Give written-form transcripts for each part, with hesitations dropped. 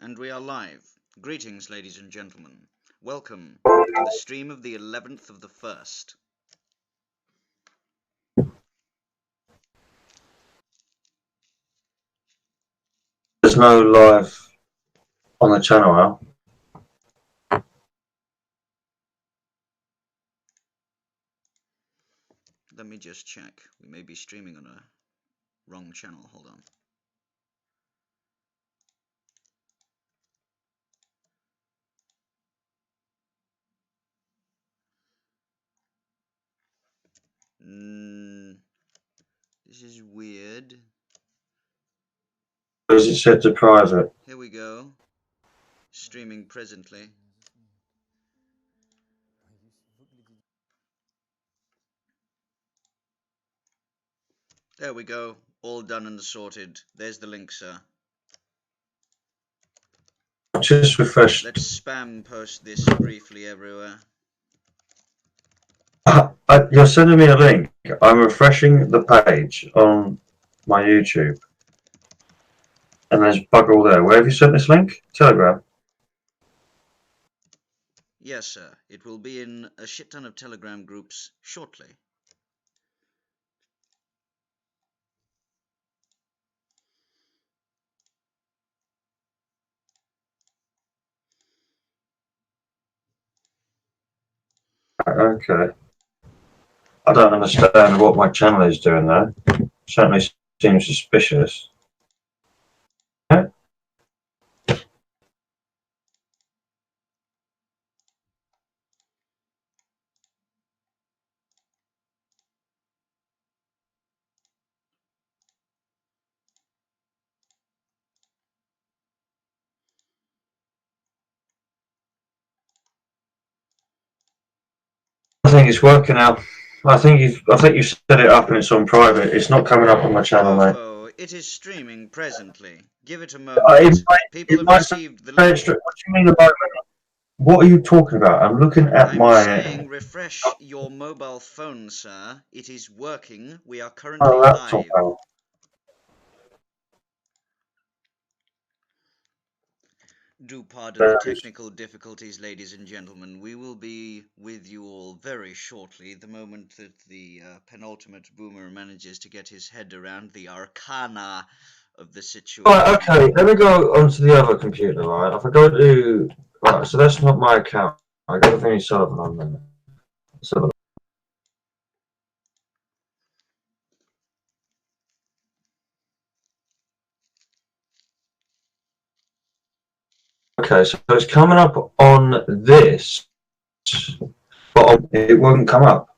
And we are live. Greetings, ladies and gentlemen. Welcome to the stream of the 11th of the 1st. There's no live on the channel now. Let me just check. We may be streaming on a wrong channel. Hold on. This is weird. Is it set to private? Here we go. Streaming presently. There we go. All done and sorted. There's the link, sir. Just refresh. Let's spam post this briefly everywhere. You're sending me a link. I'm refreshing the page on my YouTube. And there's bugger all there. Where have you sent this link? Telegram? Yes, sir. It will be in a shit ton of Telegram groups shortly. Okay. I don't understand what my channel is doing there. Certainly seems suspicious. I think it's working out. I think you set it up and it's on private. It's not coming up on my channel, mate. Oh, it is streaming presently. Give it a moment. People have received the link. What do you mean a moment? What are you talking about? I'm looking at I'm saying refresh your mobile phone, sir. It is working. We are currently live. Do pardon the technical difficulties, ladies and gentlemen. We will be with you all very shortly, the moment that the penultimate boomer manages to get his head around the arcana of the situation. Right, okay, let me go onto the other computer, right? If I go to... Right, so that's not my account. I got Vinnie Sullivan on there. Sullivan. Okay, so it's coming up on this, but it wouldn't come up.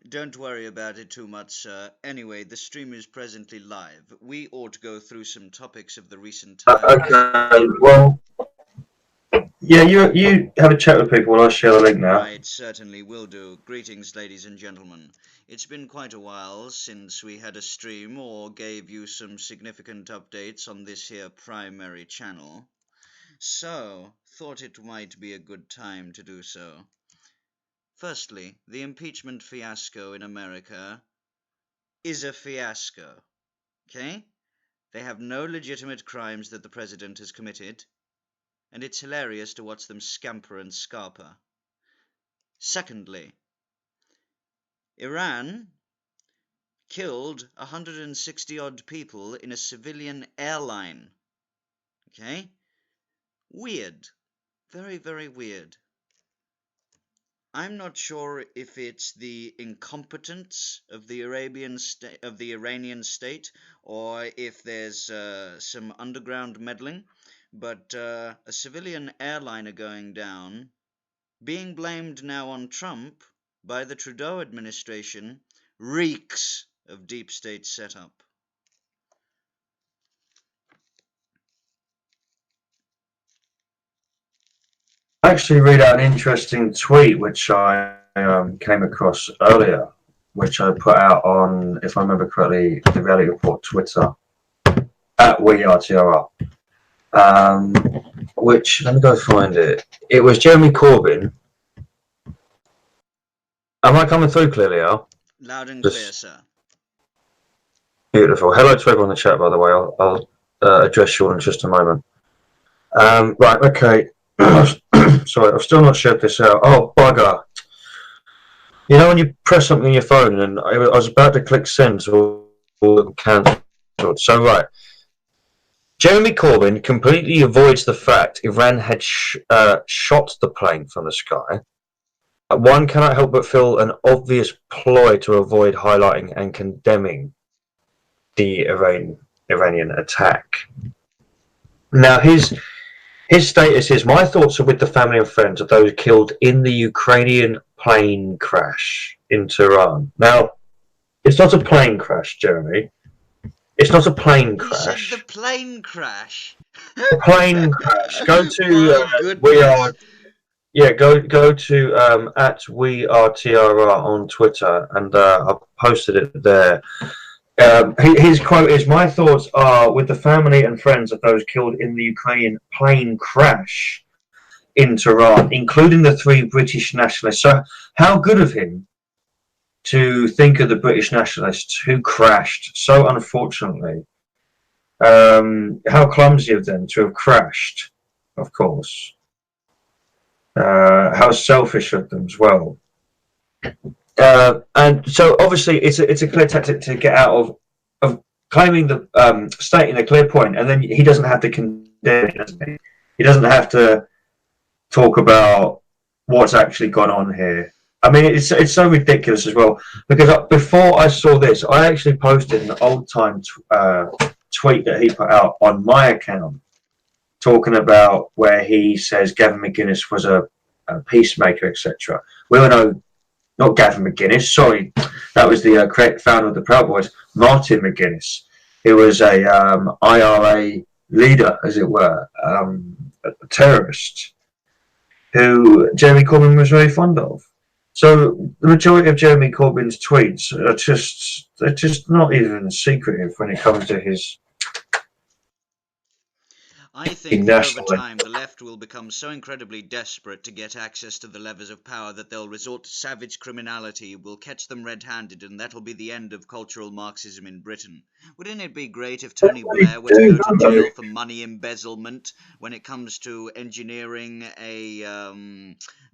Don't worry about it too much, sir. Anyway, the stream is presently live. We ought to go through some topics of the recent times. Okay, well, yeah, you have a chat with people while I share the link now. Right, certainly will do. Greetings, ladies and gentlemen. It's been quite a while since we had a stream or gave you some significant updates on this here primary channel. So, thought it might be a good time to do so. Firstly, the impeachment fiasco in America is a fiasco, okay? They have no legitimate crimes that the president has committed, and it's hilarious to watch them scamper and scarper. Secondly, Iran killed 160-odd people in a civilian airline, okay? Weird. Very, very weird. I'm not sure if it's the incompetence of the Iranian state, or if there's some underground meddling, but a civilian airliner going down, being blamed now on Trump by the Trudeau administration, reeks of deep state setup. I actually read out an interesting tweet which I came across earlier, which I put out on, if I remember correctly, the Reality Report Twitter at WeRTR. Which, let me go find it. It was Jeremy Corbyn. Am I coming through clearly, Al? Loud and clear, sir. Beautiful. Hello to everyone in the chat, by the way. I'll address you all in just a moment. Right, okay. Sorry, I've still not shared this out. Oh, bugger. You know when you press something on your phone and I was about to click send or cancel. So, right. Jeremy Corbyn completely avoids the fact Iran had shot the plane from the sky. One cannot help but feel an obvious ploy to avoid highlighting and condemning the Iranian attack. Now, his status is, my thoughts are with the family and friends of those killed in the Ukrainian plane crash in Tehran. Now, it's not a plane crash, Jeremy. It's not a plane crash. You said the plane crash. The plane crash. Go to we are. Yeah, go to at we are TRR on Twitter, and I posted it there. His quote is, "My thoughts are with the family and friends of those killed in the Ukrainian plane crash in Tehran, including the 3 British nationalists." So, how good of him to think of the British nationalists who crashed so unfortunately. How clumsy of them to have crashed, of course. How selfish of them as well. And so obviously it's a clear tactic to get out of claiming the stating a clear point, and then he doesn't have to condemn it, doesn't he? He doesn't have to talk about what's actually gone on here. I mean, it's so ridiculous as well, because before I saw this, I actually posted an old time tweet that he put out on my account, talking about where he says Gavin McGuinness was a peacemaker, etc. We all know, not Gavin McGuinness, sorry, that was the correct founder of the Proud Boys, Martin McGuinness, who was a IRA leader, as it were, a terrorist, who Jeremy Corbyn was very fond of. So the majority of Jeremy Corbyn's tweets are they're just not even secretive when it comes to his. I think that over time the left will become so incredibly desperate to get access to the levers of power that they'll resort to savage criminality, will catch them red-handed, and that'll be the end of cultural Marxism in Britain. Wouldn't it be great if Tony Blair were to go to jail for money embezzlement when it comes to engineering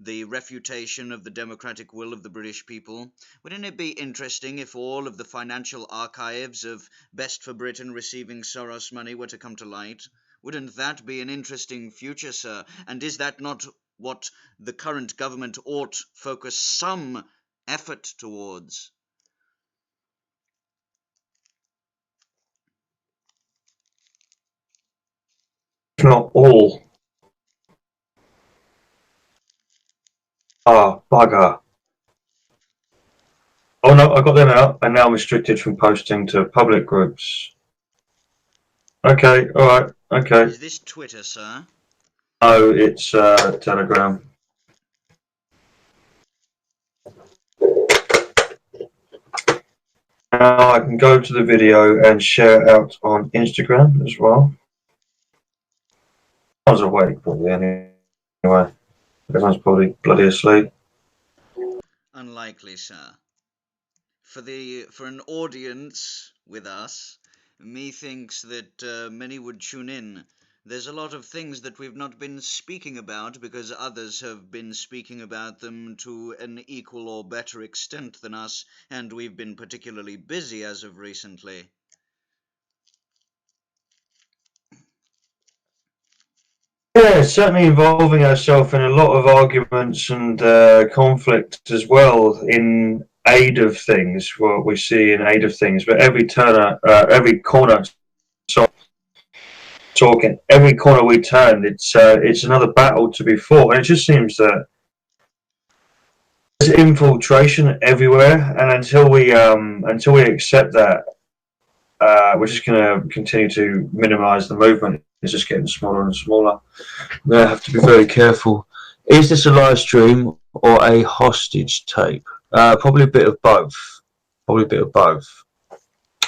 the refutation of the democratic will of the British people? Wouldn't it be interesting if all of the financial archives of Best for Britain receiving Soros money were to come to light? Wouldn't that be an interesting future, sir? And is that not what the current government ought focus some effort towards? Not all. Ah, bugger. Oh no, I got them out, and now I'm restricted from posting to public groups. Okay, alright, okay. Is this Twitter, sir? No, it's Telegram. Now I can go to the video and share it out on Instagram as well. I was awake probably anyway. Everyone's probably bloody asleep. Unlikely, sir. For an audience with us, methinks that many would tune in. There's a lot of things that we've not been speaking about because others have been speaking about them to an equal or better extent than us, and we've been particularly busy as of recently. Yeah, certainly involving ourselves in a lot of arguments and conflict as well in aid of things, what we see in aid of things, but every corner, every corner we turn, it's another battle to be fought, and it just seems that there's infiltration everywhere, and until we accept that, we're just going to continue to minimise the movement. It's just getting smaller and smaller. We have to be very careful. Is this a live stream or a hostage tape? Probably a bit of both. Probably a bit of both.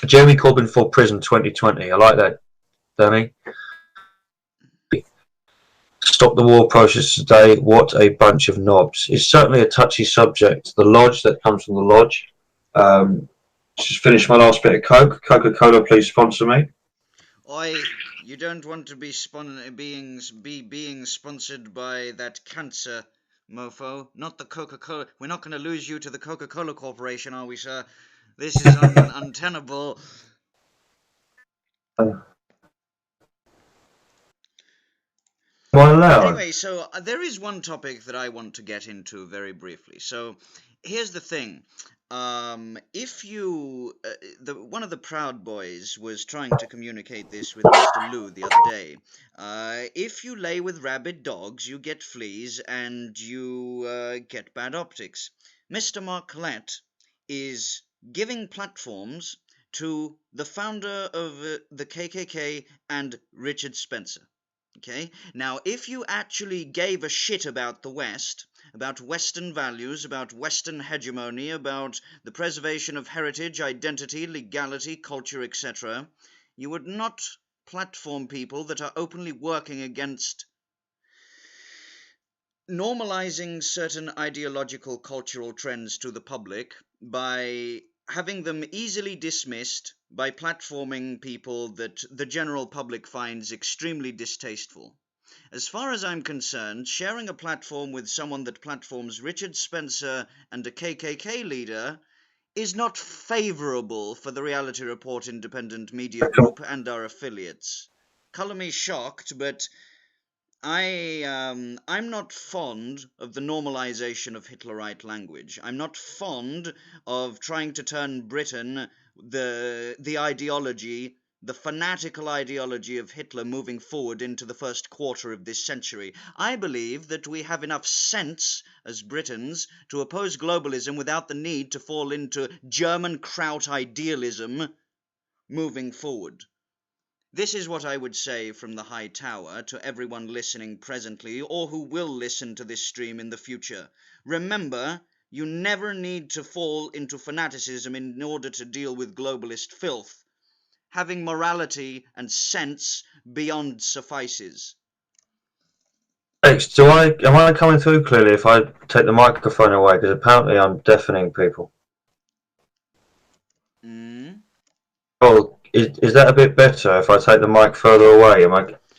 Jeremy Corbyn for prison 2020. I like that, Danny. Stop the war process today. What a bunch of knobs. It's certainly a touchy subject. The lodge that comes from the lodge. Just finished my last bit of Coke. Coca-Cola, please sponsor me. You don't want to be being sponsored by that cancer mofo, not the Coca-Cola. We're not going to lose you to the Coca-Cola Corporation, are we, sir? This is untenable. Anyway, so there is one topic that I want to get into very briefly. So here's the thing. If you, one of the Proud Boys was trying to communicate this with Mr. Lou the other day. If you lay with rabid dogs, you get fleas and you get bad optics. Mr. Marcolette is giving platforms to the founder of the KKK and Richard Spencer. Okay, now if you actually gave a shit about the West, about Western values, about Western hegemony, about the preservation of heritage, identity, legality, culture, etc., you would not platform people that are openly working against normalizing certain ideological cultural trends to the public by having them easily dismissed by platforming people that the general public finds extremely distasteful. As far as I'm concerned, sharing a platform with someone that platforms Richard Spencer and a KKK leader is not favourable for the Reality Report Independent Media Group and our affiliates. Colour me shocked, but I'm not fond of the normalization of Hitlerite language. I'm not fond of trying to turn Britain, the ideology, the fanatical ideology of Hitler moving forward into the first quarter of this century. I believe that we have enough sense as Britons to oppose globalism without the need to fall into German Kraut idealism moving forward. This is what I would say from the high tower to everyone listening presently or who will listen to this stream in the future. Remember, you never need to fall into fanaticism in order to deal with globalist filth. Having morality and sense beyond suffices. Alex, am I coming through clearly if I take the microphone away? Because apparently I'm deafening people. Oh, is that a bit better if I take the mic further away?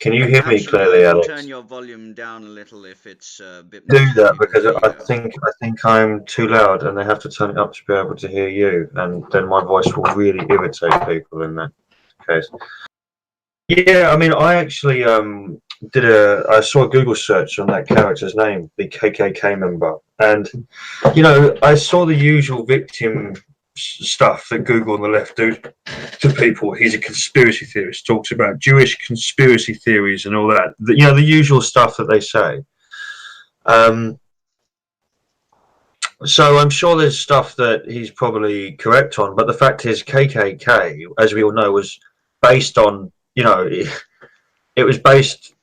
Can you hear me clearly, Alex? Turn your volume down a little if it's a bit more. Do that because I think I'm too loud, and they have to turn it up to be able to hear you, and then my voice will really irritate people in that case. Yeah, I mean, I actually I saw a Google search on that character's name, the KKK member, and I saw the usual victim stuff that Google on the left do to people. He's a conspiracy theorist, talks about Jewish conspiracy theories and all that. The usual stuff that they say. So I'm sure there's stuff that he's probably correct on, but the fact is KKK, as we all know, was based on, it was based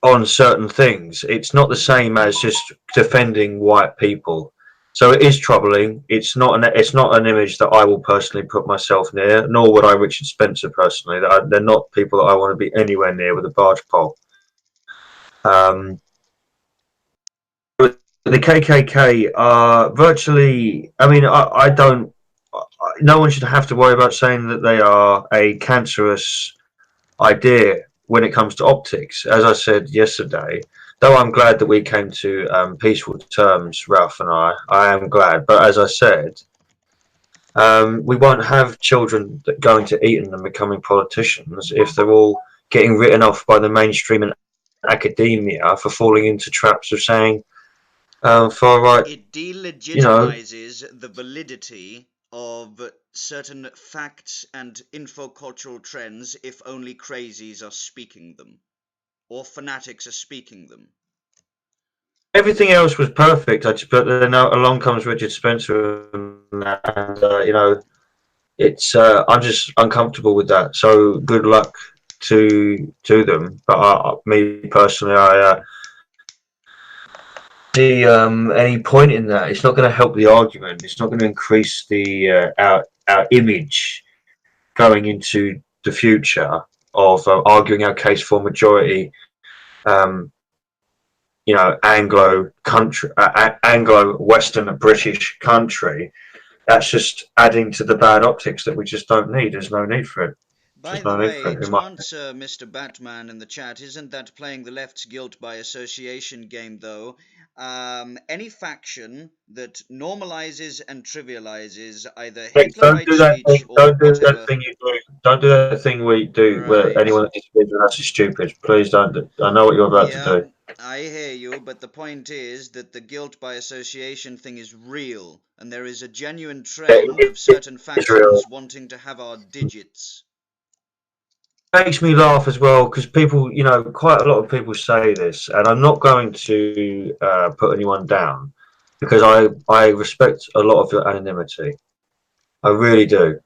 on certain things. It's not the same as just defending white people. So it is troubling. It's not an image that I will personally put myself near, nor would I Richard Spencer personally. They're not people that I want to be anywhere near with a barge pole. The KKK are virtually, I mean, I don't, no one should have to worry about saying that they are a cancerous idea when it comes to optics. As I said yesterday, though I'm glad that we came to peaceful terms, Ralph and I am glad. But as I said, we won't have children that going to Eton and becoming politicians if they're all getting written off by the mainstream and academia for falling into traps of saying far right. It delegitimizes the validity of certain facts and infocultural trends if only crazies are speaking them, or fanatics are speaking them. Everything else was perfect. But then along comes Richard Spencer, and it's I'm just uncomfortable with that. So good luck to them. But me personally, I see any point in that. It's not going to help the argument. It's not going to increase the our image going into the future of arguing our case for majority. Anglo Western British country. That's just adding to the bad optics that we just don't need. There's no need for it. By There's the no need way, for it. to answer Mr. Batman in the chat, isn't that playing the left's guilt by association game, though? Any faction that normalizes and trivializes either Don't Hitlerite do that thing. speech or Don't do that whatever. thing you do. Don't do that thing where you do where Right. anyone that disagrees with us is stupid. Please don't. I know what you're about to Yeah, do. I hear you, but the point is that the guilt by association thing is real, and there is a genuine trend of certain It's real. factions wanting to have our digits. Makes me laugh as well because people, you know, quite a lot of people say this, and I'm not going to put anyone down because I respect a lot of your anonymity. I really do.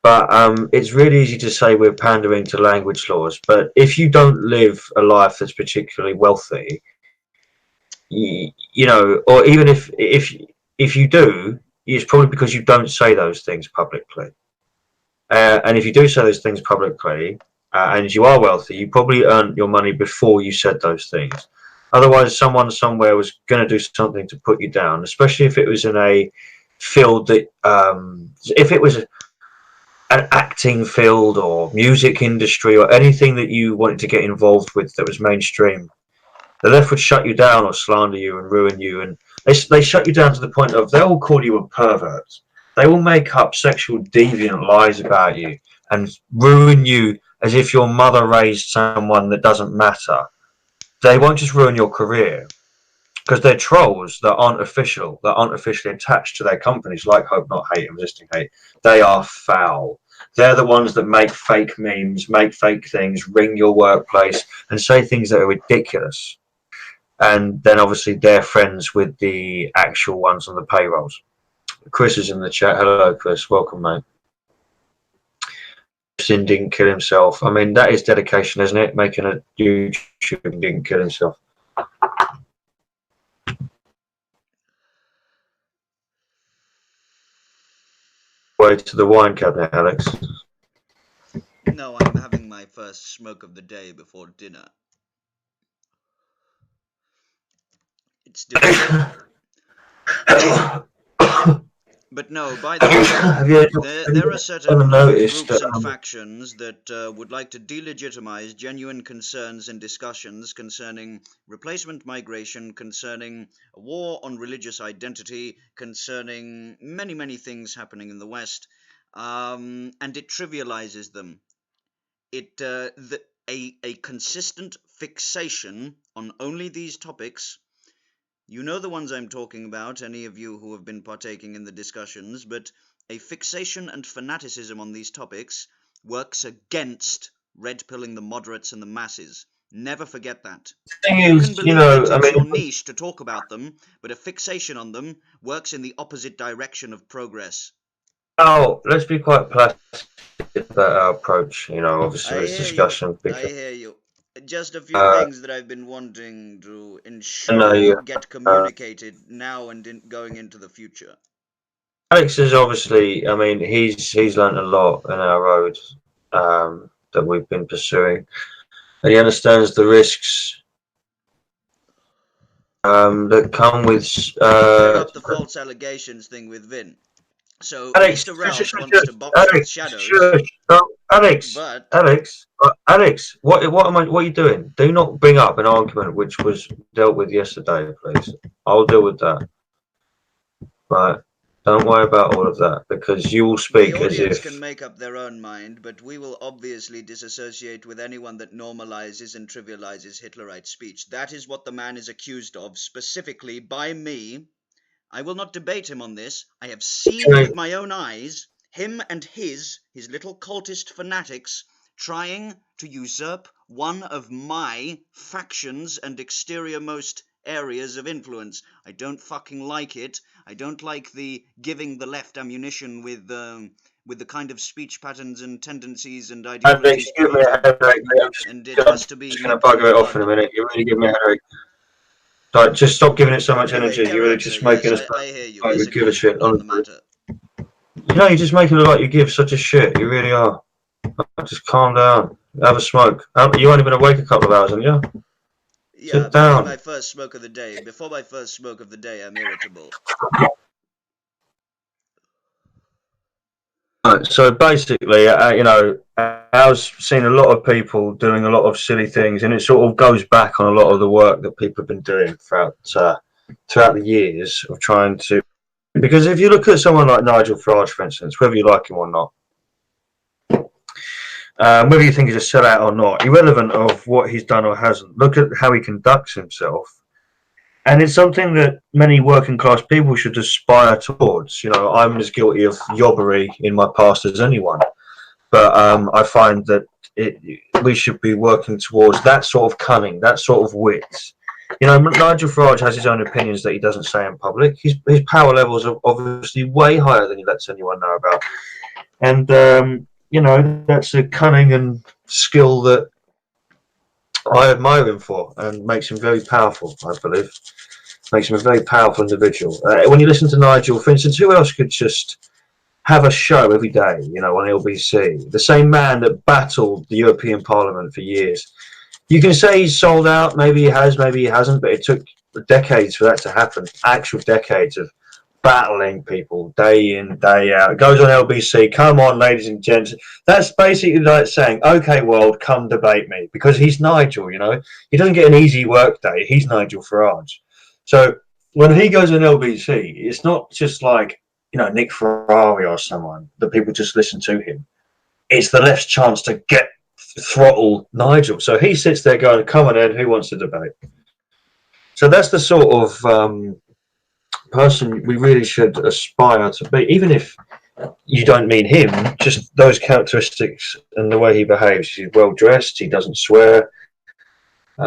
But it's really easy to say we're pandering to language laws. But if you don't live a life that's particularly wealthy, you know, or even if you do, it's probably because you don't say those things publicly. And if you do say those things publicly, and you are wealthy, you probably earned your money before you said those things. Otherwise, someone somewhere was going to do something to put you down, especially if it was in a field that, if it was an acting field or music industry or anything that you wanted to get involved with that was mainstream. The left would shut you down or slander you and ruin you, and they shut you down to the point of they will call you a pervert. They will make up sexual deviant lies about you and ruin you as if your mother raised someone that doesn't matter. They won't just ruin your career because they're trolls that aren't official, that aren't officially attached to their companies like Hope Not Hate and Resisting Hate. They are foul. They're the ones that make fake memes, make fake things, ring your workplace, and say things that are ridiculous. And then obviously they're friends with the actual ones on the payrolls. Chris is in the chat. Hello, Chris. Welcome, mate. Sin didn't kill himself. I mean, that is dedication, isn't it? Making a YouTube and didn't kill himself. Way to the wine cabinet, Alex. No, I'm having my first smoke of the day before dinner. It's difficult. But no, by the way, there are certain groups and factions that would like to delegitimize genuine concerns and discussions concerning replacement migration, concerning a war on religious identity, concerning many, many things happening in the West, and it trivializes them. A consistent fixation on only these topics. You know the ones I'm talking about, any of you who have been partaking in the discussions, but a fixation and fanaticism on these topics works against red-pilling the moderates and the masses. Never forget that. You can believe that it's your niche to talk about them, but a fixation on them works in the opposite direction of progress. Oh, let's be quite plastic about our approach, you know, obviously this discussion. I hear you. Just a few things that I've been wanting to ensure get communicated now and going into the future. Alex is obviously, I mean, he's learned a lot in our road that we've been pursuing, and he understands the risks that come with. Clear up the false allegations thing with Vin. So Alex, Mr. Ralph wants to box with shadows. Alex, what are you doing? Do not bring up an argument which was dealt with yesterday, please. I'll deal with that. Right. Don't worry about all of that because you will speak as if. The audience can make up their own mind, but we will obviously disassociate with anyone that normalizes and trivializes Hitlerite speech. That is what the man is accused of, specifically by me. I will not debate him on this. I have seen with my own eyes him and his little cultist fanatics trying to usurp one of my factions and exterior-most areas of influence. I don't fucking like it. I don't like the giving the left ammunition with the kind of speech patterns and tendencies and ideologies. Give me a headache, mate. And it has to be. I'm just going to bugger it off in a minute. You really give me a headache. Like, just stop giving it so much energy. You're really just making us like we give a shit. Honestly. You know, you're just making it look like you give such a shit. You really are. Just calm down. Have a smoke. You only been awake a couple of hours, haven't you? Yeah, sit down. My first smoke of the day. Before my first smoke of the day, I'm irritable. So basically, I was seeing a lot of people doing a lot of silly things, and it sort of goes back on a lot of the work that people have been doing throughout the years of trying to. Because if you look at someone like Nigel Farage, for instance, whether you like him or not, whether you think he's a sellout or not, irrelevant of what he's done or hasn't, look at how he conducts himself. And it's something that many working class people should aspire towards. You know, I'm as guilty of yobbery in my past as anyone. But I find that we should be working towards that sort of cunning, that sort of wit. You know, Nigel Farage has his own opinions that he doesn't say in public. His power levels are obviously way higher than he lets anyone know about. And, you know, that's a cunning and skill that I admire him for and makes him very powerful, I believe. Makes him a very powerful individual. When you listen to Nigel, for instance, who else could just have a show every day, you know, on LBC? The same man that battled the European Parliament for years. You can say he's sold out, maybe he has, maybe he hasn't, but it took decades for that to happen. Actual decades of battling people day in, day out. It goes on LBC, come on, ladies and gents. That's basically like saying, okay, world, come debate me. Because he's Nigel, you know. He doesn't get an easy work day. He's Nigel Farage. So when he goes on LBC, it's not just like, you know, Nick Ferrari or someone that people just listen to him. It's the left's chance to throttle Nigel. So he sits there going, come on, Ed, who wants to debate? So that's the sort of person we really should aspire to be, even if you don't mean him, just those characteristics and the way he behaves. He's well dressed, he doesn't swear. I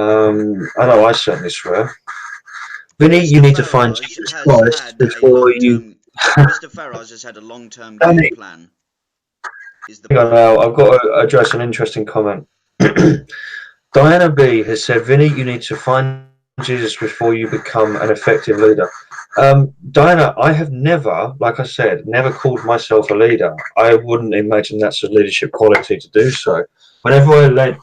know I certainly swear. Vinnie, you need to find Jesus Christ before you. Mr. Farage has had a long-term game plan. Hang on now, I've got to address an interesting comment. Diana B has said, Vinnie, you need to find Jesus before you become an effective leader. Diana, I have never, like I said, never called myself a leader. I wouldn't imagine that's a leadership quality to do so. Whenever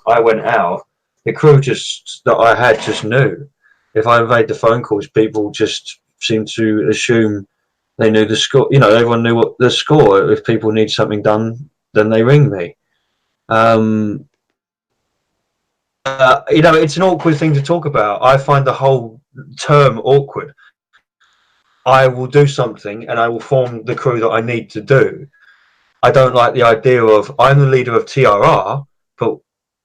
I went out, the crew that I had just knew. If I made the phone calls, people just seemed to assume they knew the score. You know, everyone knew what the score. If people need something done, then they ring me. You know, it's an awkward thing to talk about. I find the whole term awkward. I will do something and I will form the crew that I need to do. I don't like the idea of I'm the leader of TRR, but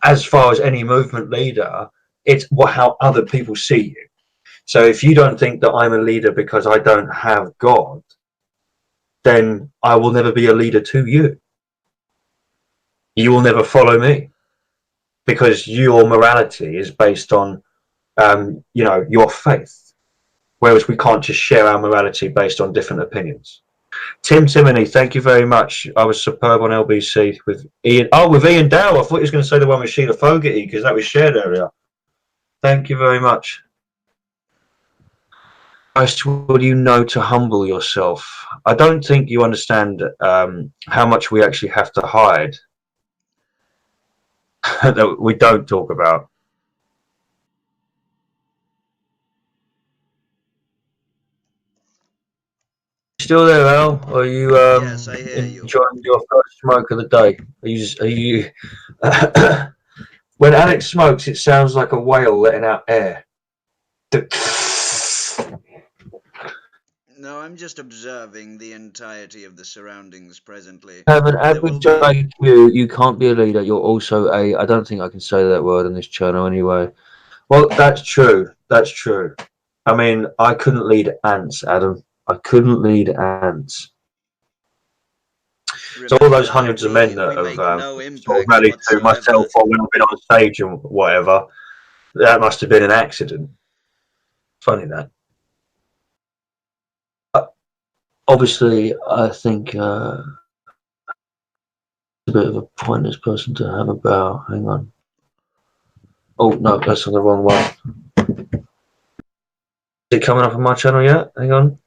as far as any movement leader, it's how other people see you. So if you don't think that I'm a leader because I don't have God, then I will never be a leader to you. You will never follow me because your morality is based on, you know, your faith. Whereas we can't just share our morality based on different opinions. Tim Timoney, thank you very much. I was superb on LBC with Ian. Oh, with Ian Dow. I thought he was going to say the one with Sheila Fogarty because that was shared earlier. Thank you very much. Christ, what do you know to humble yourself? I don't think you understand how much we actually have to hide that we don't talk about. Still there, Al? Are you yes, I hear enjoying your first smoke of the day? Are you when Alex smokes, it sounds like a whale letting out air. No, I'm just observing the entirety of the surroundings presently. Have an average IQ, you can't be a leader. You're also I don't think I can say that word on this channel anyway. Well, that's true. That's true. I mean, I couldn't lead ants, Adam. I couldn't lead ants. So all those hundreds of men that have sort of rallied to myself or when I've been on stage and whatever, that must have been an accident. Funny that. Obviously, I think a bit of a pointless person to have about. Hang on. Oh no, that's on the wrong one. Is it coming up on my channel yet? Hang on.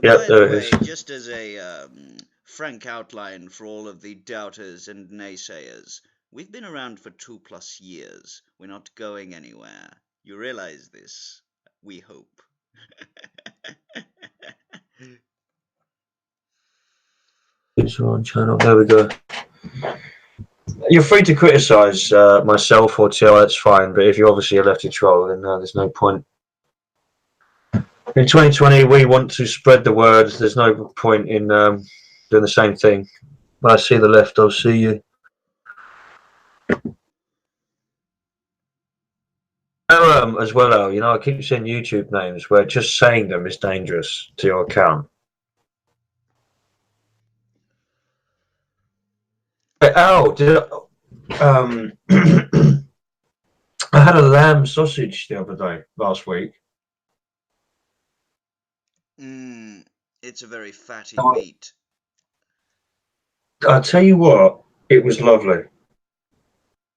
Yeah, there it is. Just as a frank outline for all of the doubters and naysayers, we've been around for 2+ years. We're not going anywhere. You realize this? We hope. It's on channel. There we go. You're free to criticise myself or TL, that's fine, but if you're obviously a lefty troll, then there's no point. In 2020, we want to spread the word. There's no point in doing the same thing. When I see the left, I'll see you. As well, Al, you know, I keep seeing YouTube names where just saying them is dangerous to your account. But Al, I had a lamb sausage the other day, last week. It's a very fatty meat. I'll tell you what, it was lovely.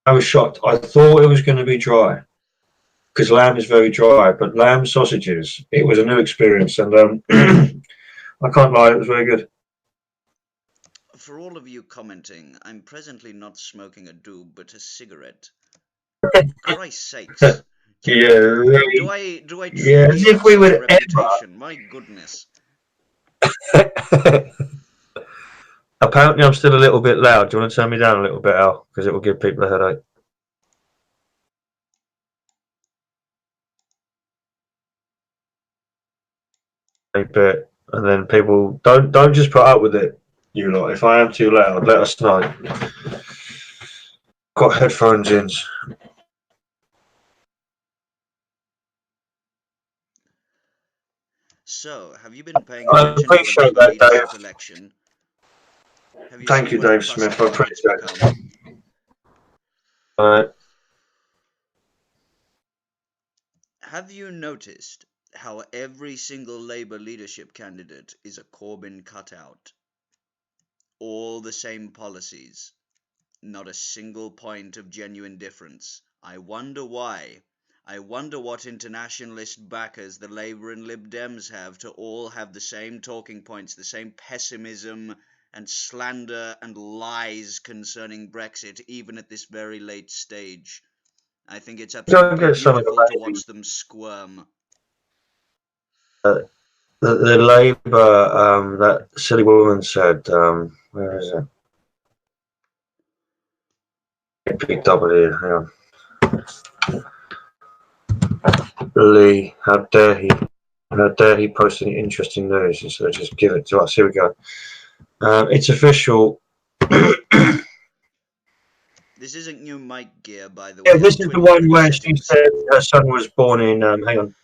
I was shocked. I thought it was going to be dry, because lamb is very dry, but lamb sausages, it was a new experience, and I can't lie, it was very good. For all of you commenting, I'm presently not smoking a doob, but a cigarette. Christ's sakes. Yeah. Do I Yeah, as if we would ever. My goodness. Apparently I'm still a little bit loud. Do you want to turn me down a little bit, Al? Because it will give people a headache. A bit. And then people don't just put up with it, you lot. If I am too loud, let us know. Got headphones in. So, have you been paying attention to the Labour leadership election? Thank you, Dave Smith. I appreciate it. All right. Have you noticed how every single Labour leadership candidate is a Corbyn cutout? All the same policies. Not a single point of genuine difference. I wonder why. I wonder what internationalist backers the Labour and Lib Dems have to all have the same talking points, the same pessimism and slander and lies concerning Brexit, even at this very late stage. I think it's absolutely beautiful to watch them squirm. The Labour, that silly woman said, where is it? PW, hang on. Lee, how dare he? How dare he post any interesting news instead of just give it to us? Here we go. It's official. This isn't new mic gear, by the way. Yeah, this is the one where she said her son was born in. Hang on.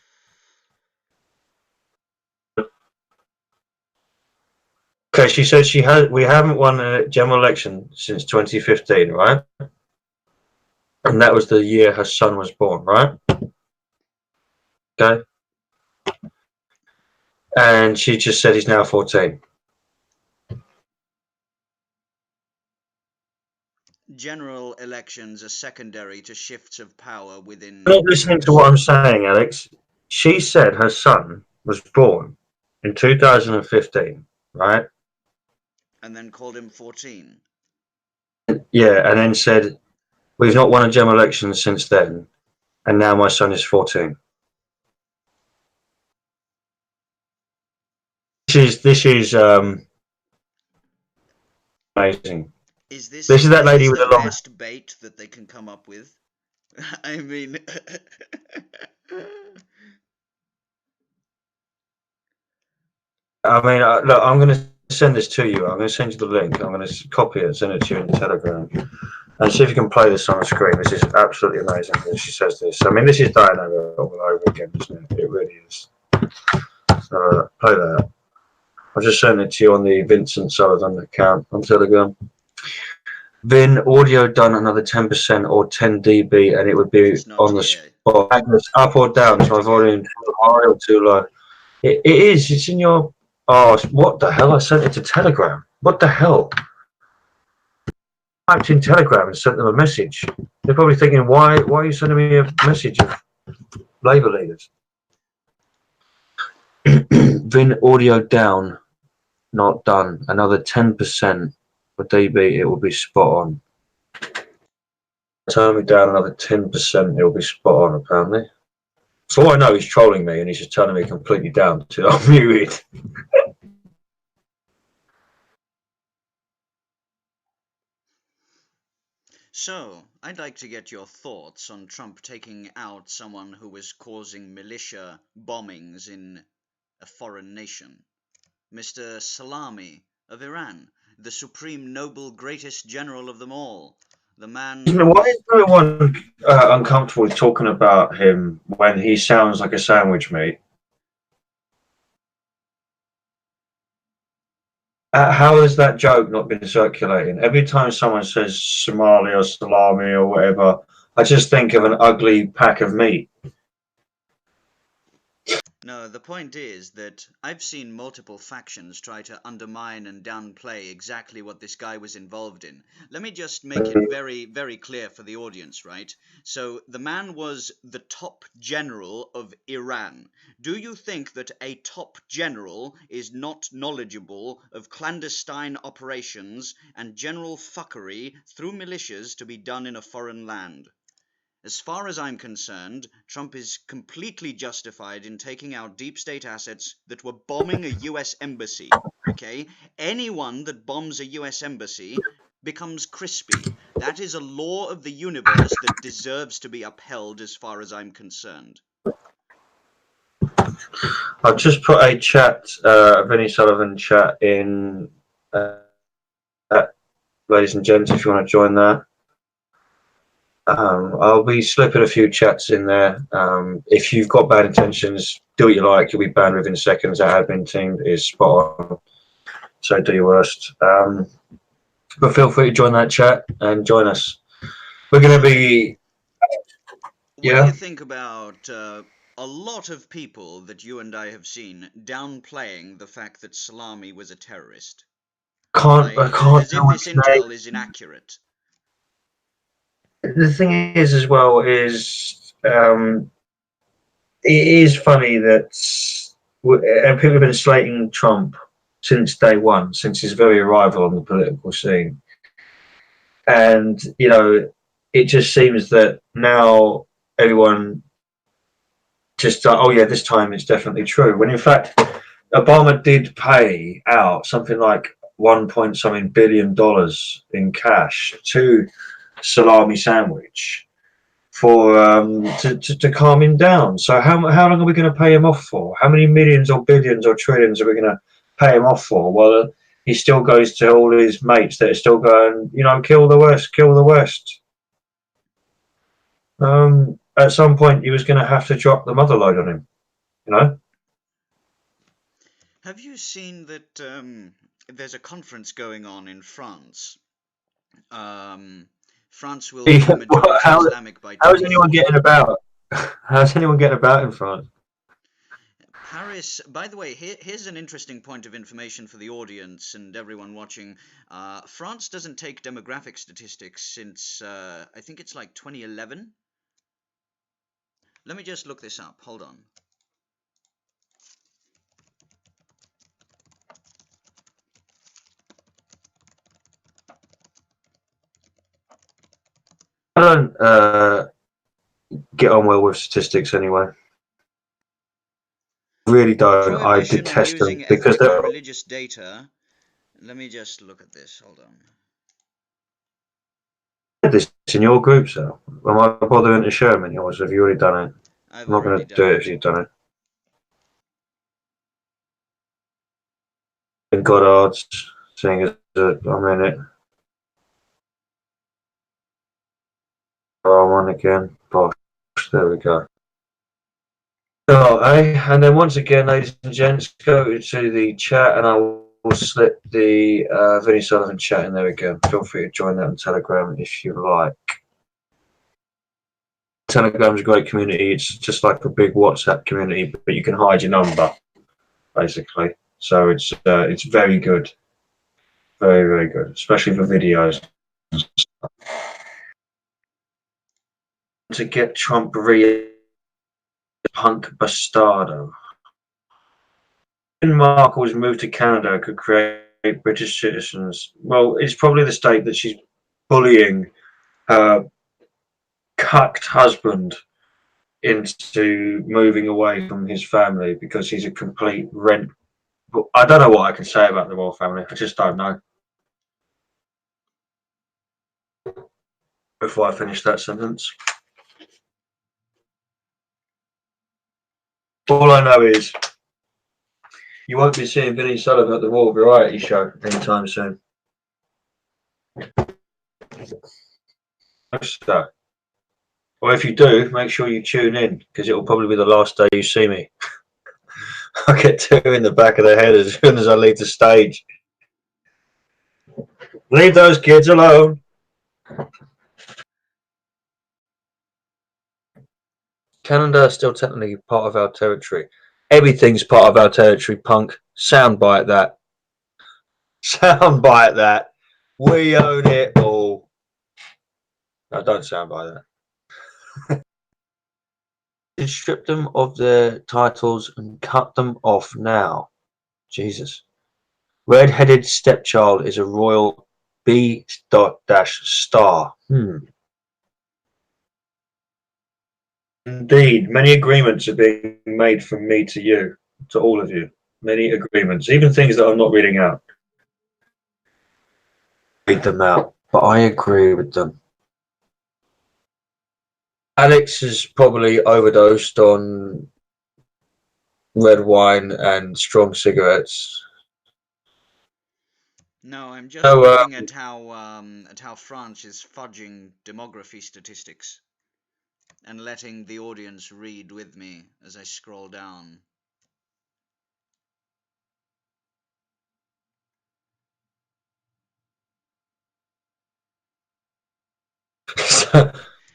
Okay, she said we haven't won a general election since 2015, right? And that was the year her son was born, right? Okay. And she just said he's now 14. General elections are secondary to shifts of power within... You're not listening to what I'm saying, Alex. She said her son was born in 2015, right? And then called him 14. Yeah, and then said, we've not won a general election since then, and now my son is 14. This is amazing. This is that lady with the long... best bait that they can come up with. I mean... look, I'm going to send this to you. I'm going to send you the link. I'm going to copy it, send it to you in Telegram, and see if you can play this on the screen. This is absolutely amazing that she says this. I mean, this is dying over all over again, isn't it? It really is. So, play that. I'll just send it to you on the Vincent Sullivan account on Telegram. Vin, audio done another 10% or 10 dB, and it would be on the spot. Up or down, so my volume too high or too low. It is. It's in your... Oh, what the hell? I sent it to Telegram. What the hell? I typed in Telegram and sent them a message. They're probably thinking, why are you sending me a message of Labour leaders? Vin, audio down, not done. Another 10% for dB, it will be spot on. Turn me down another 10%, it will be spot on, apparently. For all I know, he's trolling me and he's just turning me completely down to unmuted. So, I'd like to get your thoughts on Trump taking out someone who was causing militia bombings in a foreign nation. Mr. Salami of Iran, the supreme noble greatest general of them all. The man Why is no one uncomfortable with talking about him when he sounds like a sandwich meat? How has that joke not been circulating? Every time someone says Somali or salami or whatever, I just think of an ugly pack of meat. No, the point is that I've seen multiple factions try to undermine and downplay exactly what this guy was involved in. Let me just make it very, very clear for the audience, right? So, the man was the top general of Iran. Do you think that a top general is not knowledgeable of clandestine operations and general fuckery through militias to be done in a foreign land? As far as I'm concerned, Trump is completely justified in taking out deep state assets that were bombing a US embassy. Okay? Anyone that bombs a US embassy becomes crispy. That is a law of the universe that deserves to be upheld as far as I'm concerned. I've just put a chat, a Vinnie Sullivan chat in, ladies and gents, if you want to join that. I'll be slipping a few chats in there. If you've got bad intentions, do what you like. You'll be banned within seconds. Our admin team is spot on, so do your worst. But feel free to join that chat and join us. We're going to be. What do you think about a lot of people that you and I have seen downplaying the fact that Salami was a terrorist? I can't as if this intel is inaccurate. The thing is, as well, is it is funny that people have been slating Trump since day one, since his very arrival on the political scene. And, you know, it just seems that now everyone just, oh yeah, this time it's definitely true. When in fact, Obama did pay out something like $1 billion in cash to Salami Sandwich for to calm him down. So how long are we going to pay him off for? How many millions or billions or trillions are we going to pay him off for? Well, he still goes to all his mates that are still going, you know, kill the West, kill the West. At some point, he was going to have to drop the mother load on him, you know. Have you seen that there's a conference going on in France? France will be majority Islamic by 2040. How's anyone getting about? How's anyone getting about in France? Paris, by the way, here's an interesting point of information for the audience and everyone watching. France doesn't take demographic statistics since, I think it's like 2011. Let me just look this up. Hold on. I don't get on well with statistics anyway. Really don't. I detest them because they're religious data. Let me just look at this. Hold on. This in your group, so am I bothering to share them in yours? Have you already done it? I'm not going to do it if you've done it. In Goddard's, seeing as I'm in it. Oh, I'm on again. Bosh, there we go. Oh, and then once again, ladies and gents, go to the chat and I will slip the Vinnie Sullivan chat in there again. Feel free to join that on Telegram if you like. Telegram's a great community. It's just like a big WhatsApp community, but you can hide your number, basically. So it's very good, very, very good, especially for videos. To get Trump punk bastardo. When Markle's moved to Canada could create British citizens. Well, it's probably the state that she's bullying her cucked husband into moving away from his family because he's a complete rent. I don't know what I can say about the royal family. I just don't know. before I finish that sentence. All I know is you won't be seeing Vinnie Sullivan at the Raw Variety Show anytime soon. So, or if you do, make sure you tune in, because it will probably be the last day you see me. I'll get two in the back of the head as soon as I leave the stage. Leave those kids alone. Canada is still technically part of our territory. Everything's part of our territory, punk. Soundbite that. Soundbite that. We own it all. No, don't soundbite that. Strip them of their titles and cut them off now. Jesus. Red-headed stepchild is a royal B.-star. Indeed, many agreements are being made from me to you, to all of you. Many agreements, even things that I'm not reading out. Read them out, but I agree with them. Alex has probably overdosed on red wine and strong cigarettes. No, I'm just looking at how France is fudging demography statistics and letting the audience read with me as I scroll down.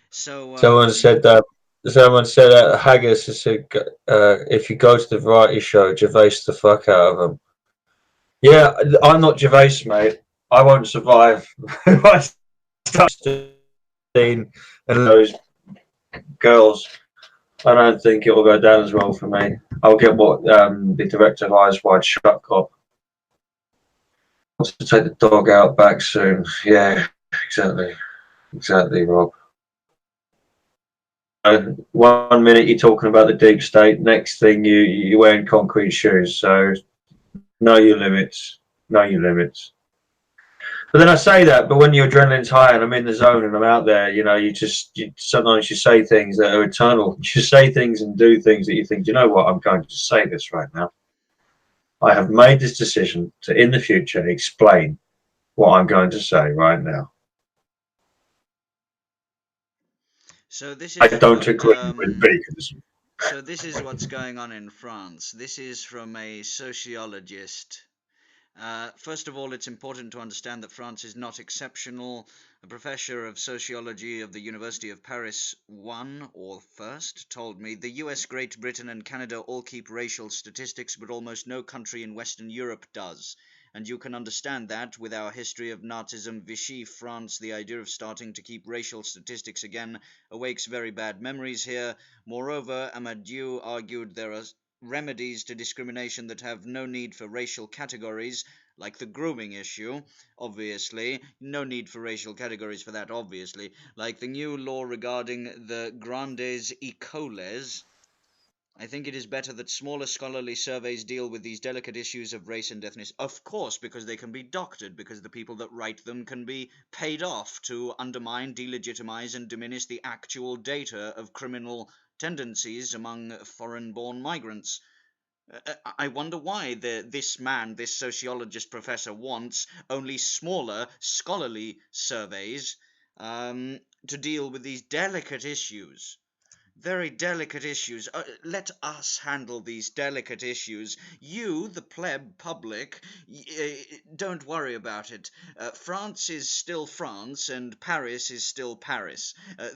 So someone said that. Someone said that Haggis said, if you go to the variety show, Gervais the fuck out of them. Yeah, I'm not Gervais, mate. I won't survive. I start and those girls. I don't think it will go down as well for me. I'll get what the director of Eyes Wide Shut got. Wants to take the dog out back soon. Yeah, exactly, Rob. 1 minute you're talking about the deep state, next thing you're wearing concrete shoes. So know your limits. Know your limits. But then I say that, but when your adrenaline's high and I'm in the zone and I'm out there, you know, sometimes you say things that are eternal. You say things and do things that you think, you know what, I'm going to say this right now. I have made this decision to, in the future, explain what I'm going to say right now. So this is I don't agree with veganism. So this is what's going on in France. This is from a sociologist. First of all, it's important to understand that France is not exceptional. A professor of sociology of the University of Paris first told me the US, Great Britain and Canada all keep racial statistics, but almost no country in Western Europe does. And you can understand that with our history of Nazism, Vichy, France, the idea of starting to keep racial statistics again awakes very bad memories here. Moreover, Amadou argued there are remedies to discrimination that have no need for racial categories, like the grooming issue, obviously. No need for racial categories for that, obviously. Like the new law regarding the grandes écoles. I think it is better that smaller scholarly surveys deal with these delicate issues of race and ethnicity. Of course, because they can be doctored, because the people that write them can be paid off to undermine, delegitimize, and diminish the actual data of criminal tendencies among foreign-born migrants. I wonder why this sociologist professor, wants only smaller scholarly surveys to deal with these delicate issues. Very delicate issues. Let us handle these delicate issues. You, the pleb public, don't worry about it. France is still France, and Paris is still Paris.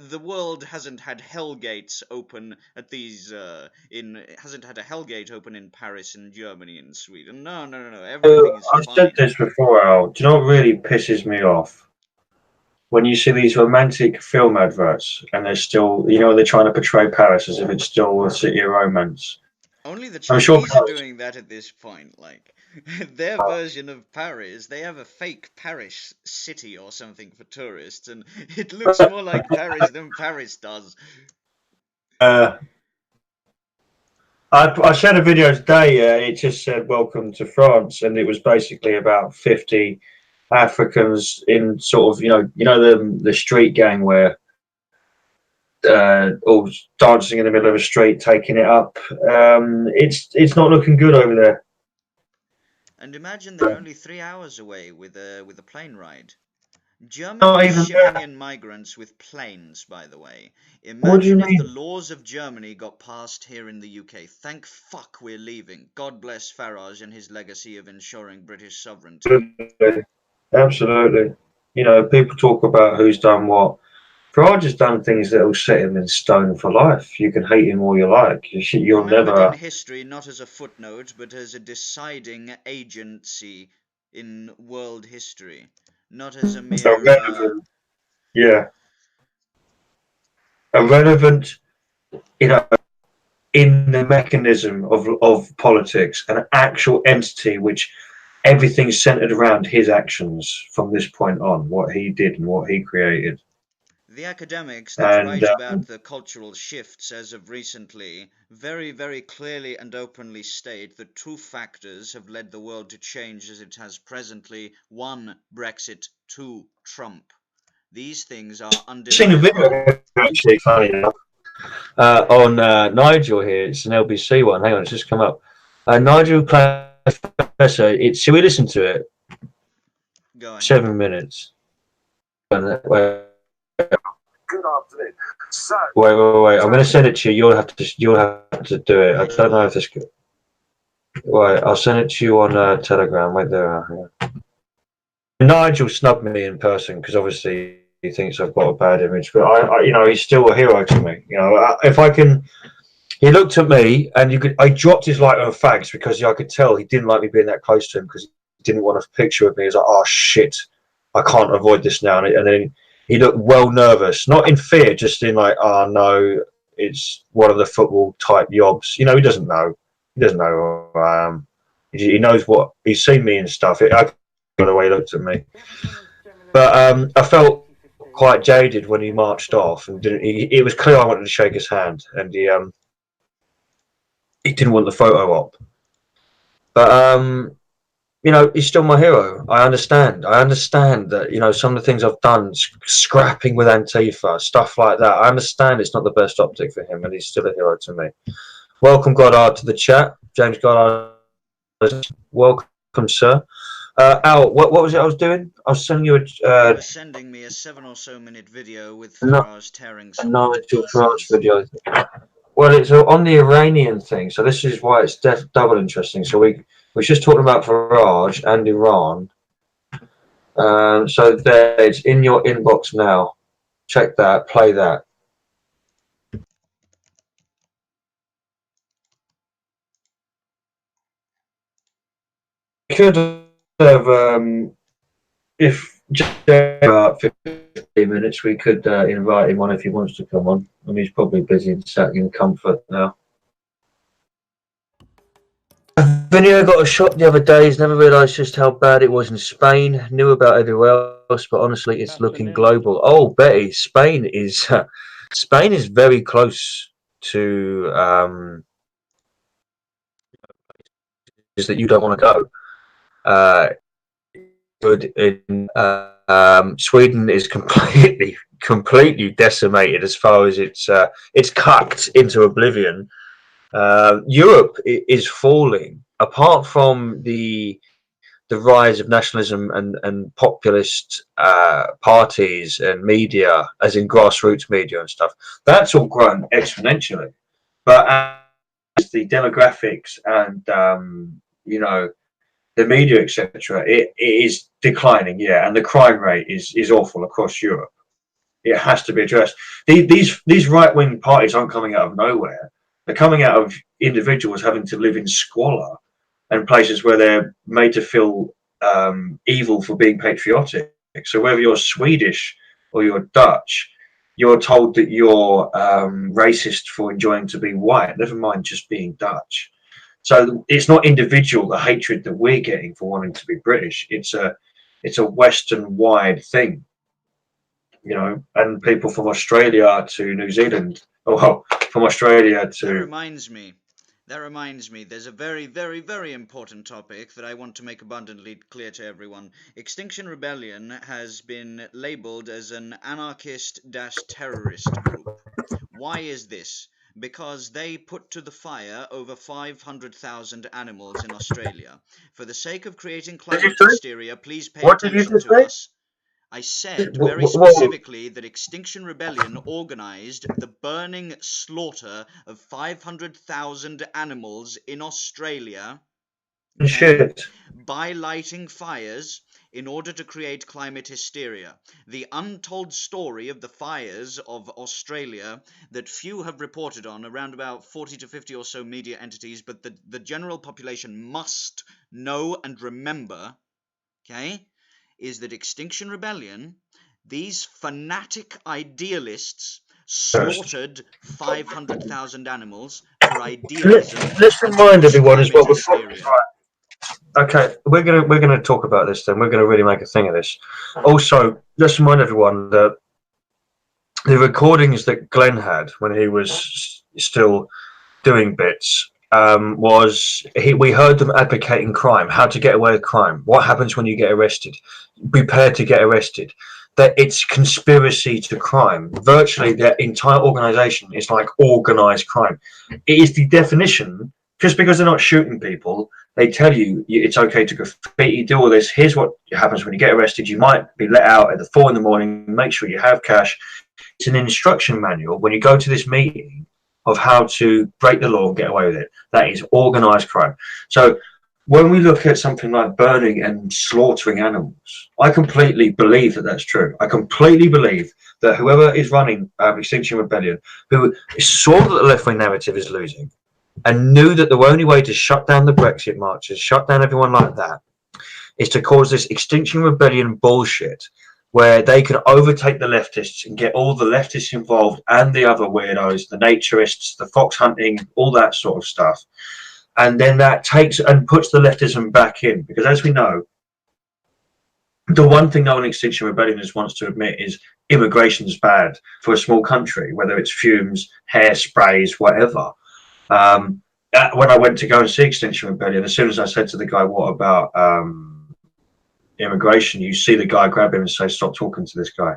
The world hasn't had hellgates open at these hasn't had a hellgate open in Paris and Germany and Sweden. No. Everything is fine. I've said this before, Al. Do you know what really pisses me off? When you see these romantic film adverts and they're still, you know, they're trying to portray Paris as if it's still a city of romance. Only the Chinese are doing that at this point. Like, their version of Paris, they have a fake Paris city or something for tourists, and it looks more like Paris than Paris does. I shared a video today. It just said "Welcome to France," and it was basically about 50 Africans in sort of the street gang where all dancing in the middle of a street, taking it up. It's not looking good over there. And imagine they're only 3 hours away with a plane ride. Not Germany is even shipping that. in migrants with planes, by the way. What do you Imagine if the mean? laws of Germany got passed here in the UK. Thank fuck we're leaving. God bless Farage and his legacy of ensuring British sovereignty. Absolutely. People talk about who's done what. Farage has done things that will set him in stone for life. You can hate him all you like. You'll Remembered in never. history not as a footnote, but as a deciding agency in world history. Not as a mere, Irrelevant. Yeah. Irrelevant, you know, in the mechanism of politics, an actual entity which everything's centered around his actions from this point on, what he did and what he created. the academics that And write about the cultural shifts as of recently very, very clearly and openly state that two factors have led the world to change as it has presently. One, Brexit. Two, Trump. These things are I've seen a undeniable. video actually, funny enough, on Nigel here. It's an LBC one. Hang on, it's just come up. Nigel Professor. Should we listen to it? Go ahead. 7 minutes. Wait. Good afternoon. So, Wait. I'm going to send it to you. You'll have to do it. I don't know if this. Wait, I'll send it to you on Telegram. Wait there. Nigel snubbed me in person because obviously he thinks I've got a bad image, but he's still a hero to me. If I can. He looked at me, and I dropped his light on fags because I could tell he didn't like me being that close to him because he didn't want a picture of me. He was like, "Oh shit, I can't avoid this now," and then he looked well nervous, not in fear, just in like, "Oh no, it's one of the football type yobs." He doesn't know. He doesn't know who I am. He knows what he's seen me and stuff. By the way he looked at me, but I felt quite jaded when he marched off, and it was clear I wanted to shake his hand, and he didn't want the photo op. But he's still my hero. I understand that some of the things I've done, scrapping with Antifa, stuff like that. I understand it's not the best optic for him, and he's still a hero to me. Welcome, Goddard, to the chat. James Goddard, welcome, sir. Al, what was it I was doing? I was sending you you were sending me a 7 or so minute video with Farage tearing some Farage video. Well, it's on the Iranian thing, so this is why it's double interesting. So we were just talking about Farage and Iran. So there, it's in your inbox now. Check that, play that. Could have, if just about 15 minutes, we could invite him on if he wants to come on. I mean, he's probably busy and sat in comfort now. Vinnie got a shot the other day. He's never realised just how bad it was in Spain. Knew about everywhere else, but honestly, it's looking global. Oh, Betty, Spain is very close to is that you don't want to go. Good in Sweden is completely decimated as far as it's cucked into oblivion. Europe is falling. Apart from the rise of nationalism and populist parties and media, as in grassroots media and stuff, that's all grown exponentially. But as the demographics and the media, etc., it is declining. Yeah, and the crime rate is awful across Europe. It has to be addressed. These right-wing parties aren't coming out of nowhere. They're coming out of individuals having to live in squalor and places where they're made to feel evil for being patriotic. So whether you're Swedish or you're Dutch, you're told that you're racist for enjoying to be white, never mind just being Dutch. So it's not individual, the hatred that we're getting for wanting to be British. It's a Western-wide thing. And people from Australia to New Zealand, from Australia to... That reminds me, That reminds me, there's a very, very, very important topic that I want to make abundantly clear to everyone. Extinction Rebellion has been labeled as an anarchist-terrorist group. Why is this? Because they put to the fire over 500,000 animals in Australia. For the sake of creating What did you climate say? hysteria, please pay What did you attention just to say? us. I said very Whoa. specifically that Extinction Rebellion organized the burning slaughter of 500,000 animals in Australia, okay, Shit. by lighting fires in order to create climate hysteria. The untold story of the fires of Australia that few have reported on, around about 40 to 50 or so media entities, but the general population must know and remember, okay, is that Extinction Rebellion, these fanatic idealists, slaughtered 500,000 animals for idealism Let's and to remind push everyone as climate well before. hysteria. Okay, we're gonna talk about this then. We're gonna really make a thing of this. Also, let's remind everyone that the recordings that Glenn had when he was still doing bits we heard them advocating crime, how to get away with crime, what happens when you get arrested, prepare to get arrested, that it's conspiracy to crime. Virtually their entire organization is like organized crime. It is the definition. Just because they're not shooting people, they tell you it's okay to graffiti, do all this. Here's what happens when you get arrested. You might be let out at 4 a.m. Make sure you have cash. It's an instruction manual when you go to this meeting of how to break the law and get away with it. That is organized crime. So when we look at something like burning and slaughtering animals, I completely believe that that's true. I completely believe that whoever is running Extinction Rebellion, who saw that the left-wing narrative is losing and knew that the only way to shut down the Brexit marches, shut down everyone like that, is to cause this Extinction Rebellion bullshit where they can overtake the leftists and get all the leftists involved and the other weirdos, the naturists, the fox hunting, all that sort of stuff. And then that takes and puts the leftism back in. Because as we know, the one thing no one in Extinction Rebellion wants to admit is immigration is bad for a small country, whether it's fumes, hairsprays, whatever. When I went to go and see Extinction Rebellion, as soon as I said to the guy, what about immigration, you see the guy grab him and say, stop talking to this guy.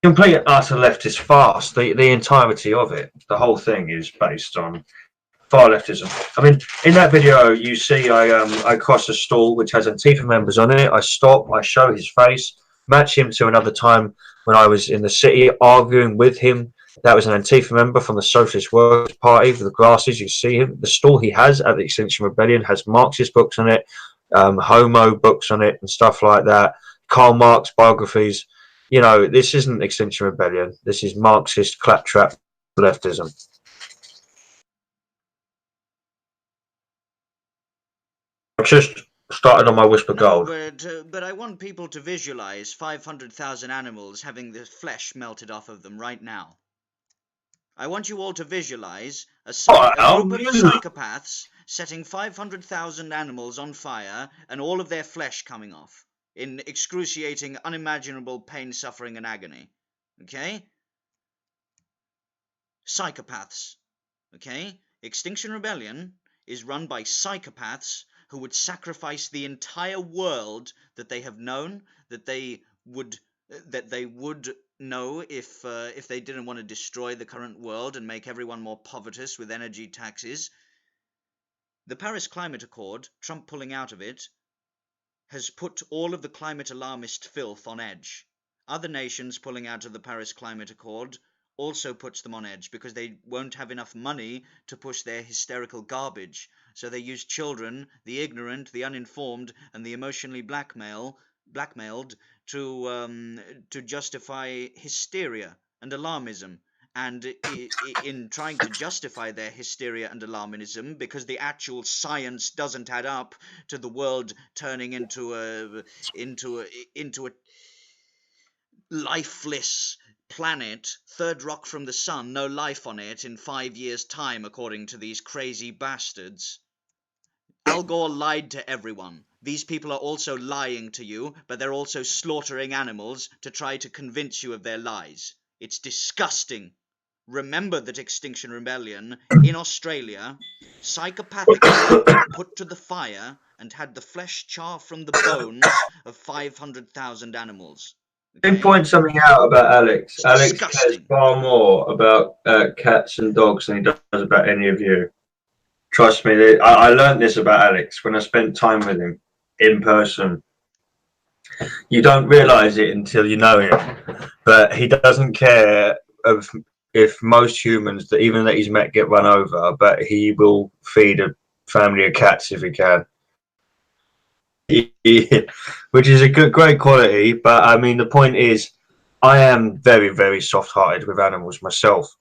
Complete and utter leftist farce. The entirety of it, the whole thing is based on far leftism. I mean, in that video, you see I cross a stall which has Antifa members on it. I stop, I show his face, match him to another time when I was in the city arguing with him. That was an Antifa member from the Socialist Workers' Party with the glasses. You see him. The stall he has at the Extinction Rebellion has Marxist books on it, homo books on it and stuff like that, Karl Marx biographies. You know, this isn't Extinction Rebellion. This is Marxist claptrap leftism. I've just started on my Whisper Gold. But I want people to visualize 500,000 animals having the flesh melted off of them right now. I want you all to visualize a group of psychopaths setting 500,000 animals on fire and all of their flesh coming off in excruciating, unimaginable pain, suffering, and agony. Okay? Psychopaths. Okay? Extinction Rebellion is run by psychopaths who would sacrifice the entire world that they have known, that they would know if they didn't want to destroy the current world and make everyone more povertous with energy taxes. The Paris Climate Accord, Trump pulling out of it, has put all of the climate alarmist filth on edge. Other nations pulling out of the Paris Climate Accord also puts them on edge because they won't have enough money to push their hysterical garbage. So they use children, the ignorant, the uninformed, and the emotionally blackmailed to justify hysteria and alarmism. And in trying to justify their hysteria and alarmism, because the actual science doesn't add up to the world turning into a lifeless planet, third rock from the sun, no life on it in 5 years' time, according to these crazy bastards. Al Gore lied to everyone. These people are also lying to you, but they're also slaughtering animals to try to convince you of their lies. It's disgusting. remember that Extinction Rebellion in Australia psychopathically put to the fire and had the flesh char from the bones of 500,000 animals. Let me point something out about Alex. It's Alex disgusting. cares far more about cats and dogs than he does about any of you. Trust me, I learned this about Alex when I spent time with him in person. You don't realise it until you know him, but he doesn't care if most humans, that even that he's met, get run over, but he will feed a family of cats if he can. Which is a great quality, but I mean, the point is, I am very, very soft-hearted with animals myself.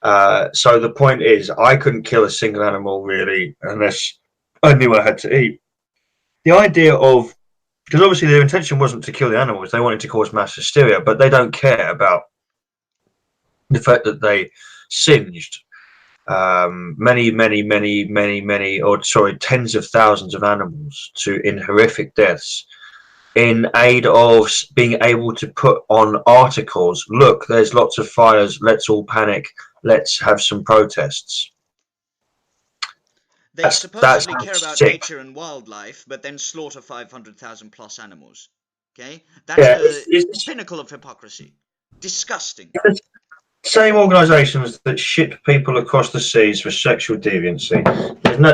So the point is, I couldn't kill a single animal really unless I knew I had to eat. The idea of, because obviously their intention wasn't to kill the animals, they wanted to cause mass hysteria, but they don't care about the fact that they singed tens of thousands of animals in horrific deaths in aid of being able to put on articles. Look, there's lots of fires. Let's all panic. Let's have some protests. They supposedly care about nature and wildlife, but then slaughter 500,000 plus animals. Okay? That's the pinnacle of hypocrisy. Disgusting. Same organisations that ship people across the seas for sexual deviancy.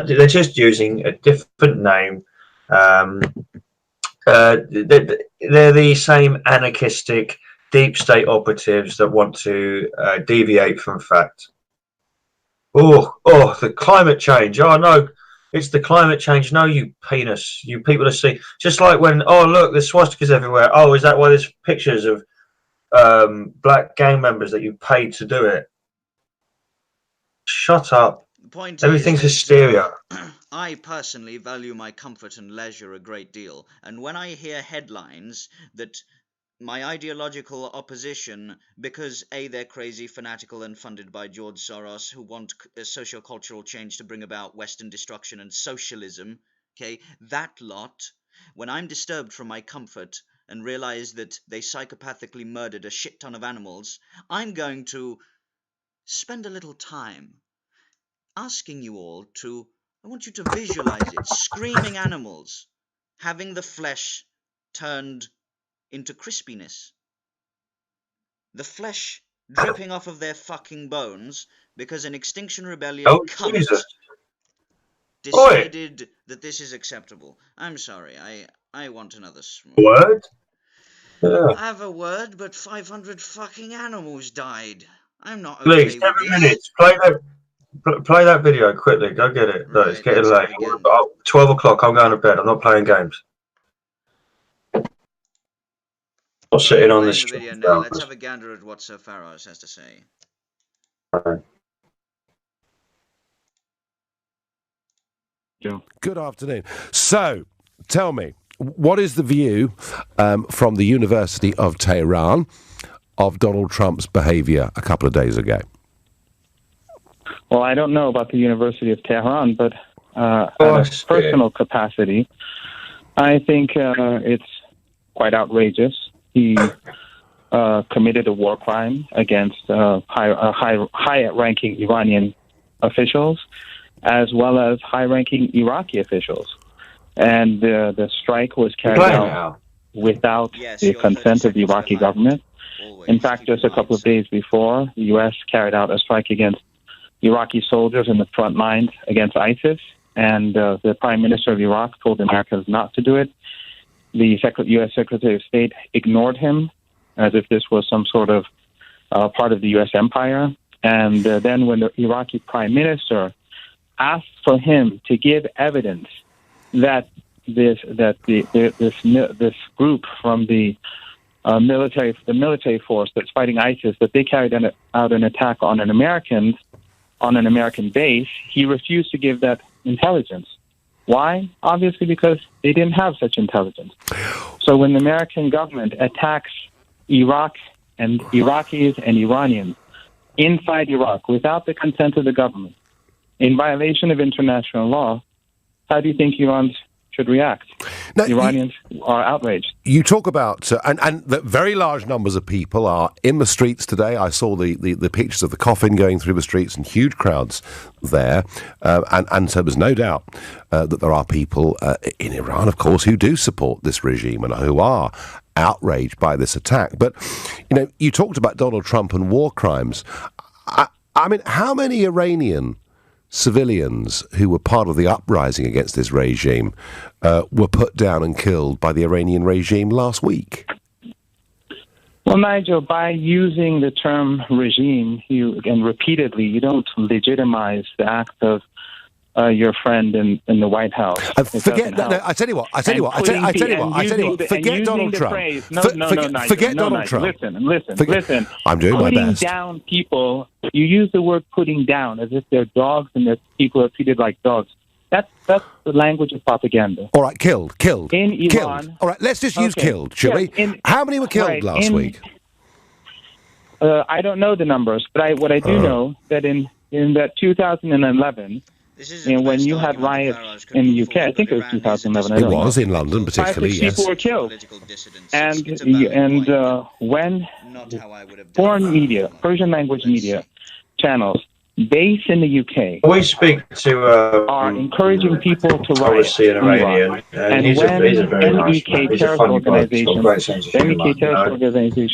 They're just using a different name. They're the same anarchistic deep state operatives that want to deviate from fact. Oh, the climate change. Oh no, it's the climate change. No, you penis. You people are seeing. Just like when, oh look, there's swastikas everywhere. Oh, is that why there's pictures of black gang members that you paid to do it? Shut up. The point Everything's is hysteria. I personally value my comfort and leisure a great deal, and when I hear headlines that my ideological opposition, because A, they're crazy, fanatical, and funded by George Soros, who want a socio-cultural change to bring about Western destruction and socialism, okay, that lot, when I'm disturbed from my comfort and realize that they psychopathically murdered a shit ton of animals, I'm going to spend a little time asking you all to, I want you to visualize it, screaming animals, having the flesh turned into crispiness. The flesh dripping off of their fucking bones because an Extinction Rebellion cunt decided that this is acceptable. I'm sorry, I want another word. Yeah. I have a word, but 500 fucking animals died. I'm not okay. Please, 7 minutes. Play that video quickly. Go get it. No, it's getting late. 12 o'clock. I'm going to bed. I'm not playing games. Not sitting on this video now. Let's have a gander at what Sir Faros has to say. Good afternoon. So, tell me, what is the view from the University of Tehran of Donald Trump's behavior a couple of days ago? Well, I don't know about the University of Tehran, but at a personal capacity, I think it's quite outrageous. He committed a war crime against high-ranking Iranian officials, as well as high-ranking Iraqi officials. And the strike was carried out without the consent of the Iraqi government. In fact, just a couple of days before, the U.S. carried out a strike against Iraqi soldiers in the front lines against ISIS, and the Prime Minister of Iraq told the Americans not to do it. The U.S. Secretary of State ignored him as if this was some sort of part of the U.S. empire. And then when the Iraqi Prime Minister asked for him to give evidence that this group from the military force that's fighting ISIS, that they carried out an attack on an American base, he refused to give that intelligence. Why? Obviously because they didn't have such intelligence. So when the American government attacks Iraq and Iraqis and Iranians inside Iraq without the consent of the government, in violation of international law, how do you think Iran's should react. Now, Iranians are outraged. You talk about, and the very large numbers of people are in the streets today. I saw the pictures of the coffin going through the streets and huge crowds there. And so there's no doubt that there are people in Iran, of course, who do support this regime and who are outraged by this attack. But, you know, you talked about Donald Trump and war crimes. I mean, how many Iranian civilians who were part of the uprising against this regime were put down and killed by the Iranian regime last week? Well, Nigel, by using the term regime, and repeatedly, you don't legitimize the act of your friend in the White House. Forget. No, I tell you what. Forget Donald Trump. Forget Donald Trump. Listen. I'm doing my best. Putting down people. You use the word "putting down" as if they're dogs and that people are treated like dogs. That's the language of propaganda. All right, killed. In Iran. Killed. All right, let's just use killed, shall we? How many were killed last week? I don't know the numbers, but what I do know that in that 2011. And when you had riots in the UK, I think it was 2011. It was in London, particularly. 5 people were killed, and when foreign media, Persian language media channels based in the UK, we speak to are encouraging people to riot in Iranian, and he's when a very nice man. He's a funny guy. He's got a great sense of humour.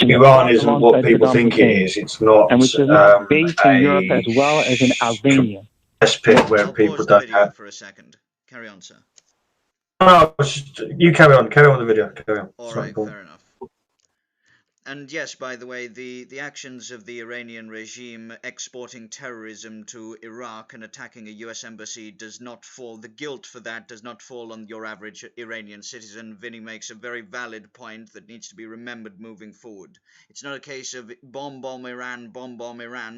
Iran isn't what people think it is. It's not. And which is not based in Europe as well as in Albania. Pit where people don't have. For a second. Carry on, sir. No, you carry on the video. Carry on. All right, fair enough. And yes, by the way, the actions of the Iranian regime exporting terrorism to Iraq and attacking a US embassy does not fall, the guilt for that does not fall on your average Iranian citizen. Vinnie makes a very valid point that needs to be remembered moving forward. It's not a case of bomb Iran.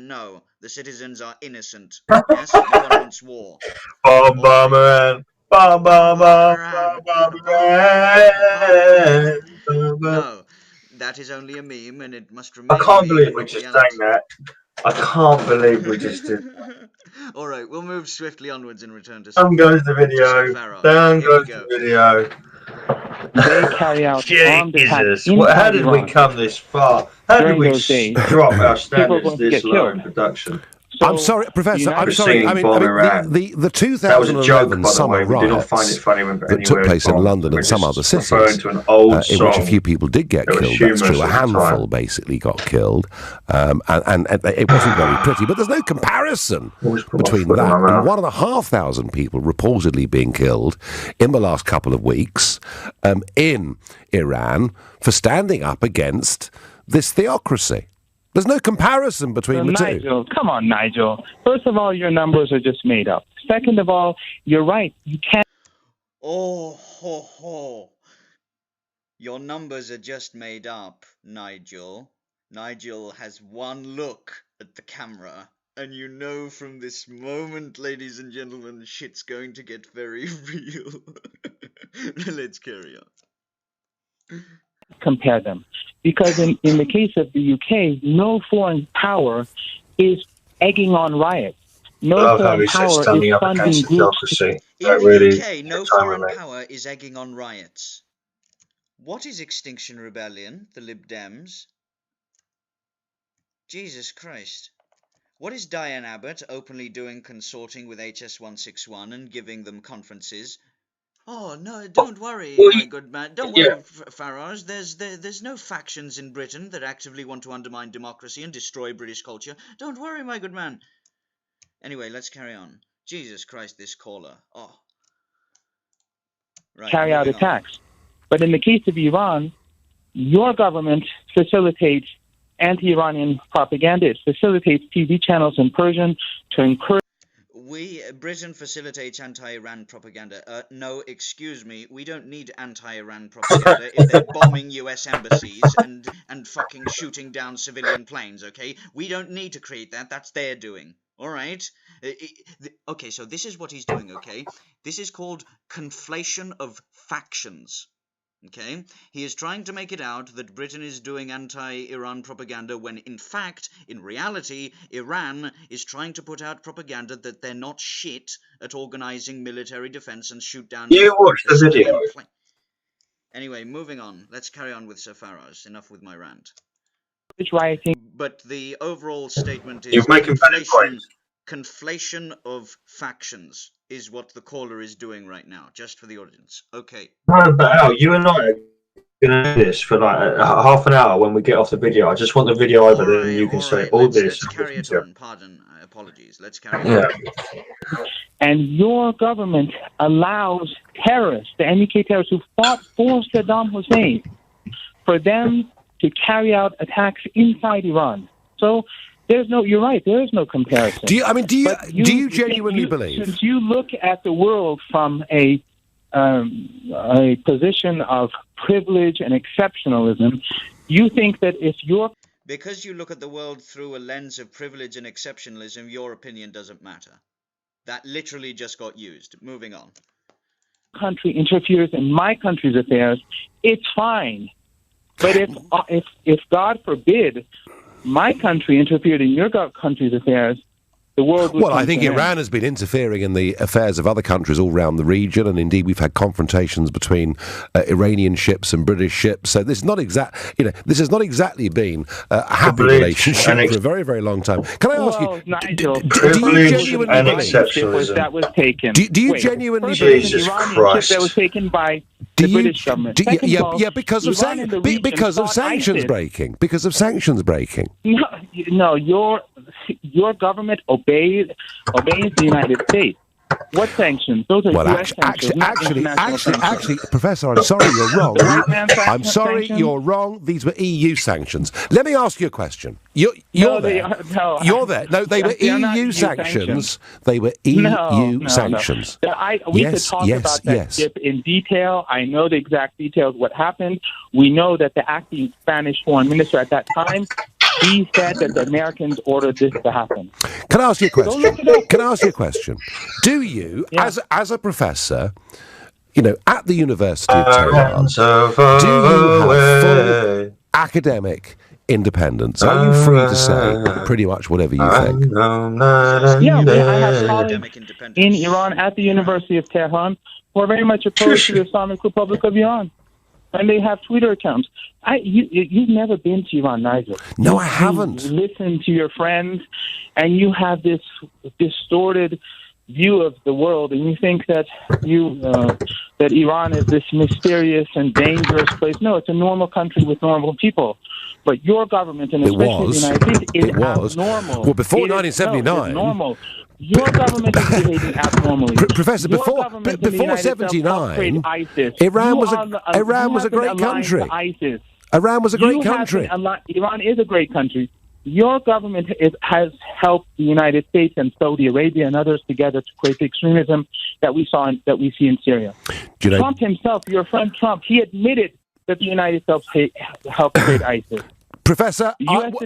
No, the citizens are innocent. Yes, no one wants war. Bomb Iran. No. That is only a meme, and it must remain. I can't believe we just sang that. I can't believe we just did. All right, we'll move swiftly onwards and return to. Down goes the video. Down goes the video. They carry out Jesus! How did we come this far? How did we drop our standards this low in production? I'm sorry, Professor. I'm sorry. I mean the 2011 summer riots that took place in London and some other cities, in which a few people did get killed. That's true. A handful basically got killed, and it wasn't very pretty. But there's no comparison between that and 1,500 people reportedly being killed in the last couple of weeks in Iran for standing up against this theocracy. There's no comparison between the two. Come on, Nigel. First of all, your numbers are just made up. Second of all, you're right. You can't. Oh, ho, ho. Your numbers are just made up, Nigel. Nigel has one look at the camera, and you know from this moment, ladies and gentlemen, shit's going to get very real. Let's carry on. Compare them. Because in the case of the UK, no foreign power is egging on riots. No foreign power is funding groups. In the UK, no foreign power is egging on riots. What is Extinction Rebellion, the Lib Dems? Jesus Christ. What is Diane Abbott openly doing consorting with HS161 and giving them conferences? Oh, no, don't worry, my good man. Don't worry, Farage. There's no factions in Britain that actively want to undermine democracy and destroy British culture. Don't worry, my good man. Anyway, let's carry on. Jesus Christ, this caller. Oh. Right, carry out attacks. But in the case of Iran, your government facilitates anti-Iranian propaganda. It facilitates TV channels in Persian to encourage. Britain facilitates anti-Iran propaganda. No, excuse me, we don't need anti-Iran propaganda if they're bombing US embassies and fucking shooting down civilian planes, okay? We don't need to create that. That's their doing, all right? Okay, so this is what he's doing, okay? This is called conflation of factions, Okay? He is trying to make it out that Britain is doing anti-Iran propaganda when, in fact, in reality, Iran is trying to put out propaganda that they're not shit at organizing military defense and shoot down... You watched the video? Anyway, moving on. Let's carry on with Sir Farage. Enough with my rant. But the overall statement is... You're making valid points. Conflation of factions is what the caller is doing right now, just for the audience. Okay. No, but Al, you and I are going to do this for like half an hour when we get off the video. I just want the video over, then you can say all this. Let's carry it on. Pardon, apologies. Let's carry on. And your government allows terrorists, the MEK terrorists who fought for Saddam Hussein, for them to carry out attacks inside Iran. So you're right, there is no comparison. Do you genuinely believe? Since you look at the world from a position of privilege and exceptionalism, you think that if you're... Because you look at the world through a lens of privilege and exceptionalism, your opinion doesn't matter. That literally just got used. Moving on. Country interferes in my country's affairs, it's fine. But if God forbid, my country interfered in your country's affairs, the world would... Well, I think Iran has been interfering in the affairs of other countries all around the region, and indeed we've had confrontations between Iranian ships and British ships. So this is not this has not exactly been a happy relationship for a very, very long time. Can I ask you, Nigel, do you genuinely believe that was taken? Do you genuinely believe Jesus Iranian Christ? ship that was taken by the British government? Because of sanctions breaking. Because of sanctions breaking. No, your government obeys the United States. What sanctions? Those are US sanctions. Actually, Professor, I'm sorry, you're wrong. I'm sorry, you're wrong. These were EU sanctions. Let me ask you a question. You're there. No, they were EU sanctions. They were EU sanctions. We could talk about that ship in detail. I know the exact details of what happened. We know that the acting Spanish foreign minister at that time, he said that the Americans ordered this to happen. Can I ask you a question? Do you, as a professor, at the University of Tehran, do you have full academic independence? Are you free to say pretty much whatever you think? Yeah, I have colleagues in Iran at the University of Tehran who are very much opposed to the Islamic Republic of Iran. And they have Twitter accounts. You've never been to Iran, Nigel. No, I haven't. You listen to your friends, and you have this distorted view of the world, and you think that that Iran is this mysterious and dangerous place. No, it's a normal country with normal people. But your government, and especially the United States, is abnormal. Well, before 1979... it's normal. Your government is behaving abnormally. Professor, before 79, Iran was a great country. Iran was a great country. Iran is a great country. Your government has helped the United States and Saudi Arabia and others together to create the extremism that we see in Syria. Trump himself, your friend Trump, he admitted that the United States helped create ISIS. Professor,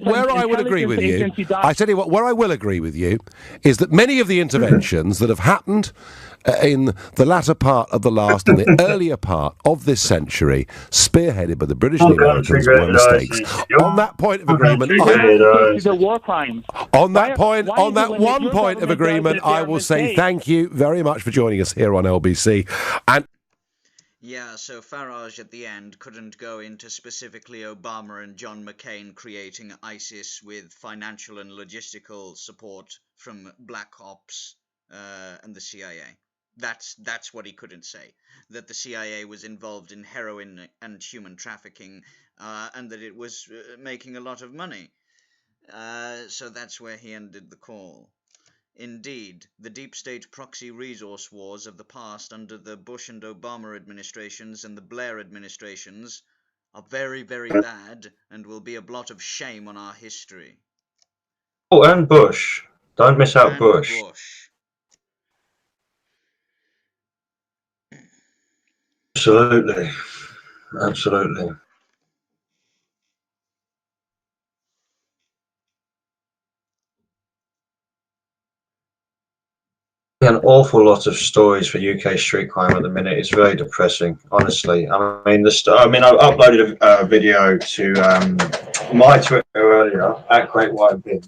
where I would agree with you, I tell you what, where I will agree with you is that many of the interventions that have happened in the latter part of the last and the earlier part of this century, spearheaded by the British and the Americans, were mistakes. On that point of agreement, the war crimes. On that one point of agreement, I will say thank you very much for joining us here on LBC. And yeah, so Farage at the end couldn't go into specifically Obama and John McCain creating ISIS with financial and logistical support from Black Ops and the CIA. That's what he couldn't say. That the CIA was involved in heroin and human trafficking, and that it was making a lot of money. So that's where he ended the call. Indeed, the deep state proxy resource wars of the past under the Bush and Obama administrations and the Blair administrations are very, very bad and will be a blot of shame on our history. Oh, and Bush. Don't miss out Bush. Absolutely. Absolutely. An awful lot of stories for UK street crime at the minute. It's very depressing, honestly. I mean, I uploaded a video to my Twitter earlier at Great White Bin,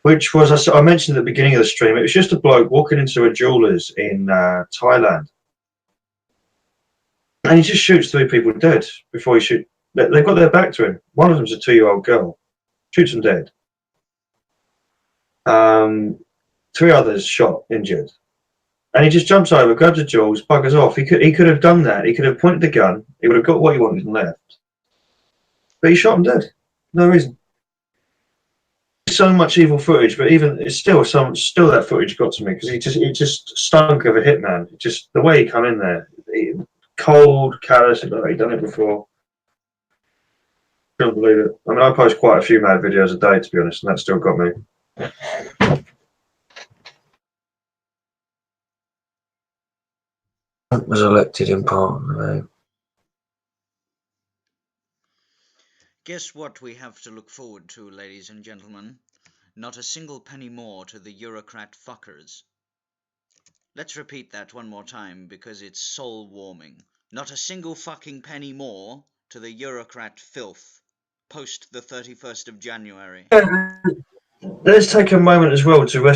which was, I mentioned at the beginning of the stream. It was just a bloke walking into a jeweler's in Thailand, and he just shoots 3 people dead before he shoot. They've got their back to him. One of them's a 2-year-old girl. Shoots them dead. 3 others shot, injured. And he just jumps over, grabs the jewels, buggers off. He could have done that. He could have pointed the gun. He would have got what he wanted and left. But he shot him dead. No reason. So much evil footage, but even it's still that footage got to me because he just stunk of a hitman. Just the way he come in there, cold, callous. Like he'd done it before. Couldn't believe it. I mean, I post quite a few mad videos a day, to be honest, and that still got me. Was elected in Parliament. Guess what we have to look forward to, ladies and gentlemen? Not a single penny more to the Eurocrat fuckers. Let's repeat that one more time because it's soul-warming. Not a single fucking penny more to the Eurocrat filth post the 31st of January. Let's take a moment as well to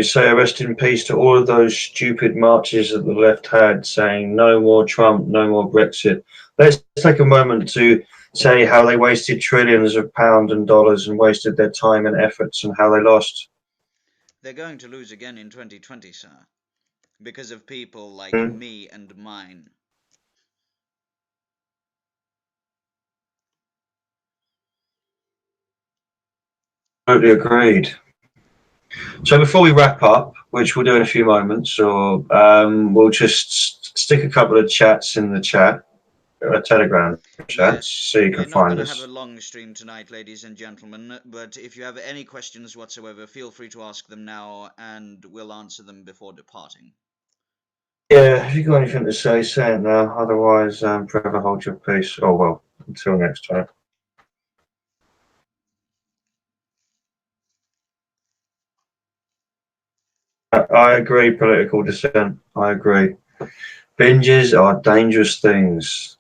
say a rest in peace to all of those stupid marches that the left had saying no more Trump, no more Brexit. Let's take a moment to say how they wasted trillions of pounds and dollars and wasted their time and efforts and how they lost. They're going to lose again in 2020, sir, because of people like me and mine. Totally agreed. So before we wrap up, which we'll do in a few moments, or we'll just stick a couple of chats in the chat, Telegram chats, so you can find us. We're not going to have a long stream tonight, ladies and gentlemen, but if you have any questions whatsoever, feel free to ask them now, and we'll answer them before departing. Yeah, if you've got anything to say, say it now. Otherwise, forever hold your peace. Oh, well, until next time. I agree, political dissent. I agree. Binges are dangerous things.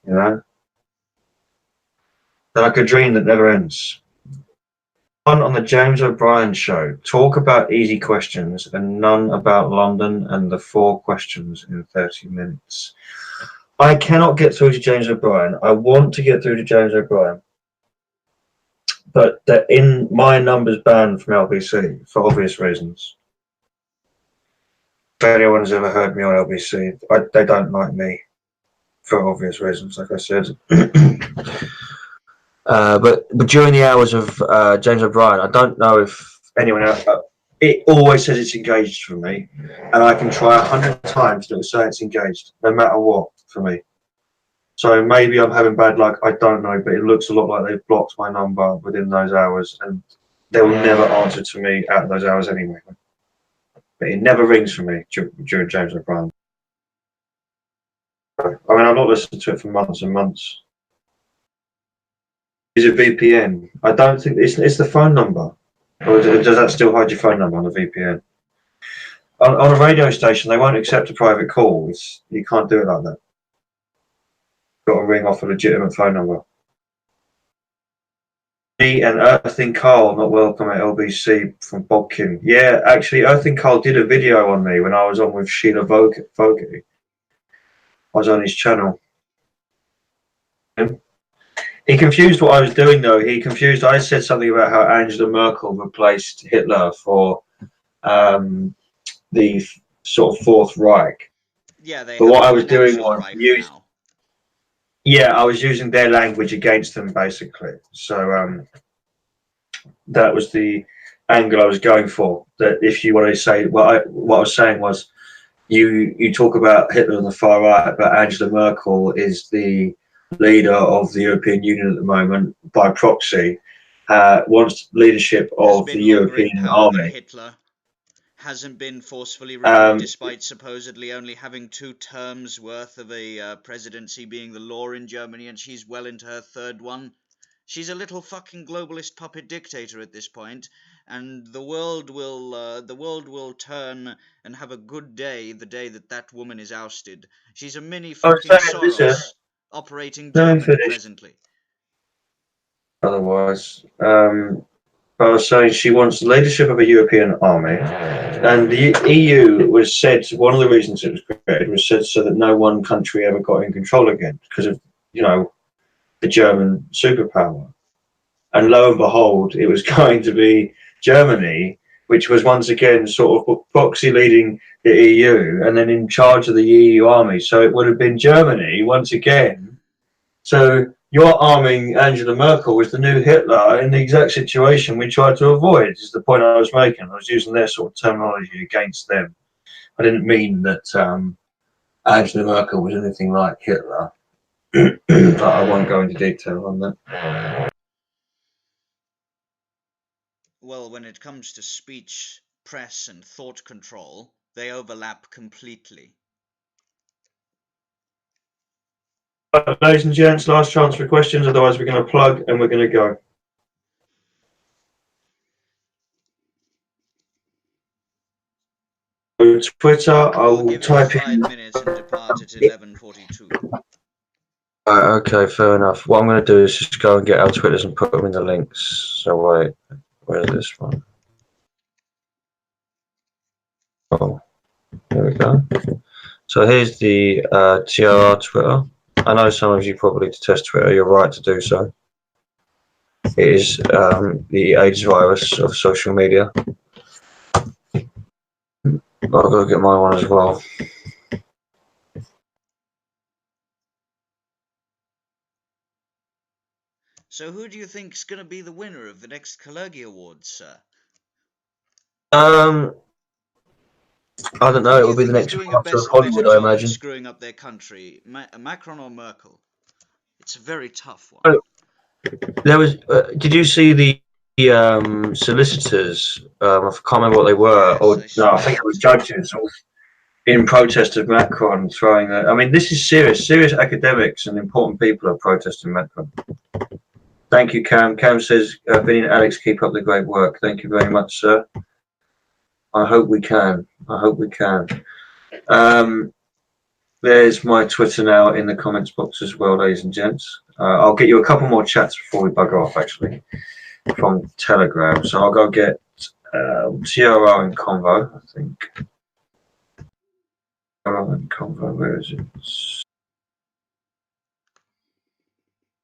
You know? They're like a dream that never ends. On the James O'Brien show, talk about easy questions and none about London and the 4 questions in 30 minutes. I cannot get through to James O'Brien. I want to get through to James O'Brien. But they're in my numbers banned from LBC for obvious reasons. If anyone has ever heard me on LBC, they don't like me for obvious reasons, like I said. But during the hours of James O'Brien, I don't know if anyone else. It always says it's engaged for me, and I can try 100 times to say it's engaged, no matter what, for me. So maybe I'm having bad luck. I don't know, but it looks a lot like they've blocked my number within those hours, and they will never answer to me at those hours anyway. But it never rings for me during James O'Brien. I mean, I've not listened to it for months and months. Is it VPN? I don't think it's the phone number. Or does that still hide your phone number on the VPN? On a radio station, they won't accept a private call. You can't do it like that. You've got to ring off a legitimate phone number. Me and Earthing Carl not welcome at LBC from Bodkin. Yeah, actually, Earthing Carl did a video on me when I was on with Sheila Vogel. I was on his channel. He confused what I was doing, though. I said something about how Angela Merkel replaced Hitler for the sort of Fourth Reich. Yeah, but what I was doing was I was using their language against them, basically. So that was the angle I was going for. That if you want to say what I was saying was, you talk about Hitler on the far right, but Angela Merkel is the leader of the European Union at the moment by proxy, wants leadership of the European army. Hitler hasn't been forcefully removed despite supposedly only having 2 terms worth of a presidency being the law in Germany, and she's well into her 3rd one. She's a little fucking globalist puppet dictator at this point, and the world will turn and have a good day the day that woman is ousted. She's a mini fucking Soros operating Germany presently. Otherwise, I was saying she wants the leadership of a European army, and the EU was said one of the reasons it was created was said so that no one country ever got in control again because of the German superpower. And lo and behold, it was going to be Germany, which was once again sort of proxy leading the EU and then in charge of the EU army. So it would have been Germany once again. So you're arming Angela Merkel with the new Hitler in the exact situation we tried to avoid, is the point I was making. I was using their sort of terminology against them. I didn't mean that Angela Merkel was anything like Hitler. But I won't go into detail on that. Well, when it comes to speech, press, and thought control, they overlap completely. Ladies and gents, last chance for questions, otherwise we're going to plug and we're going to go. Twitter, I'll type in. 5 minutes and depart at 11:42. Okay, fair enough. What I'm going to do is just go and get our Twitters and put them in the links. So wait, where's this one? Oh, there we go. So here's the TRR Twitter. I know some of you probably detest Twitter. You're right to do so. It is the AIDS virus of social media. I'll go get my one as well. So who do you think is going to be the winner of the next Kalergi Awards, sir? I don't know. It will be the next part of Hollywood, I imagine. Screwing up their country, Macron or Merkel? It's a very tough one. There was. Did you see the solicitors? I can't remember what they were. Yes, I think it was judges in protest of Macron throwing. I mean, this is serious. Serious academics and important people are protesting Macron. Thank you, Cam. Cam says, Vinnie and Alex, keep up the great work. Thank you very much, sir. I hope we can. I hope we can. There's my Twitter now in the comments box as well, ladies and gents. I'll get you a couple more chats before we bugger off, actually, from Telegram. So I'll go get TRR In Convo, I think. TRR In Convo, where is it?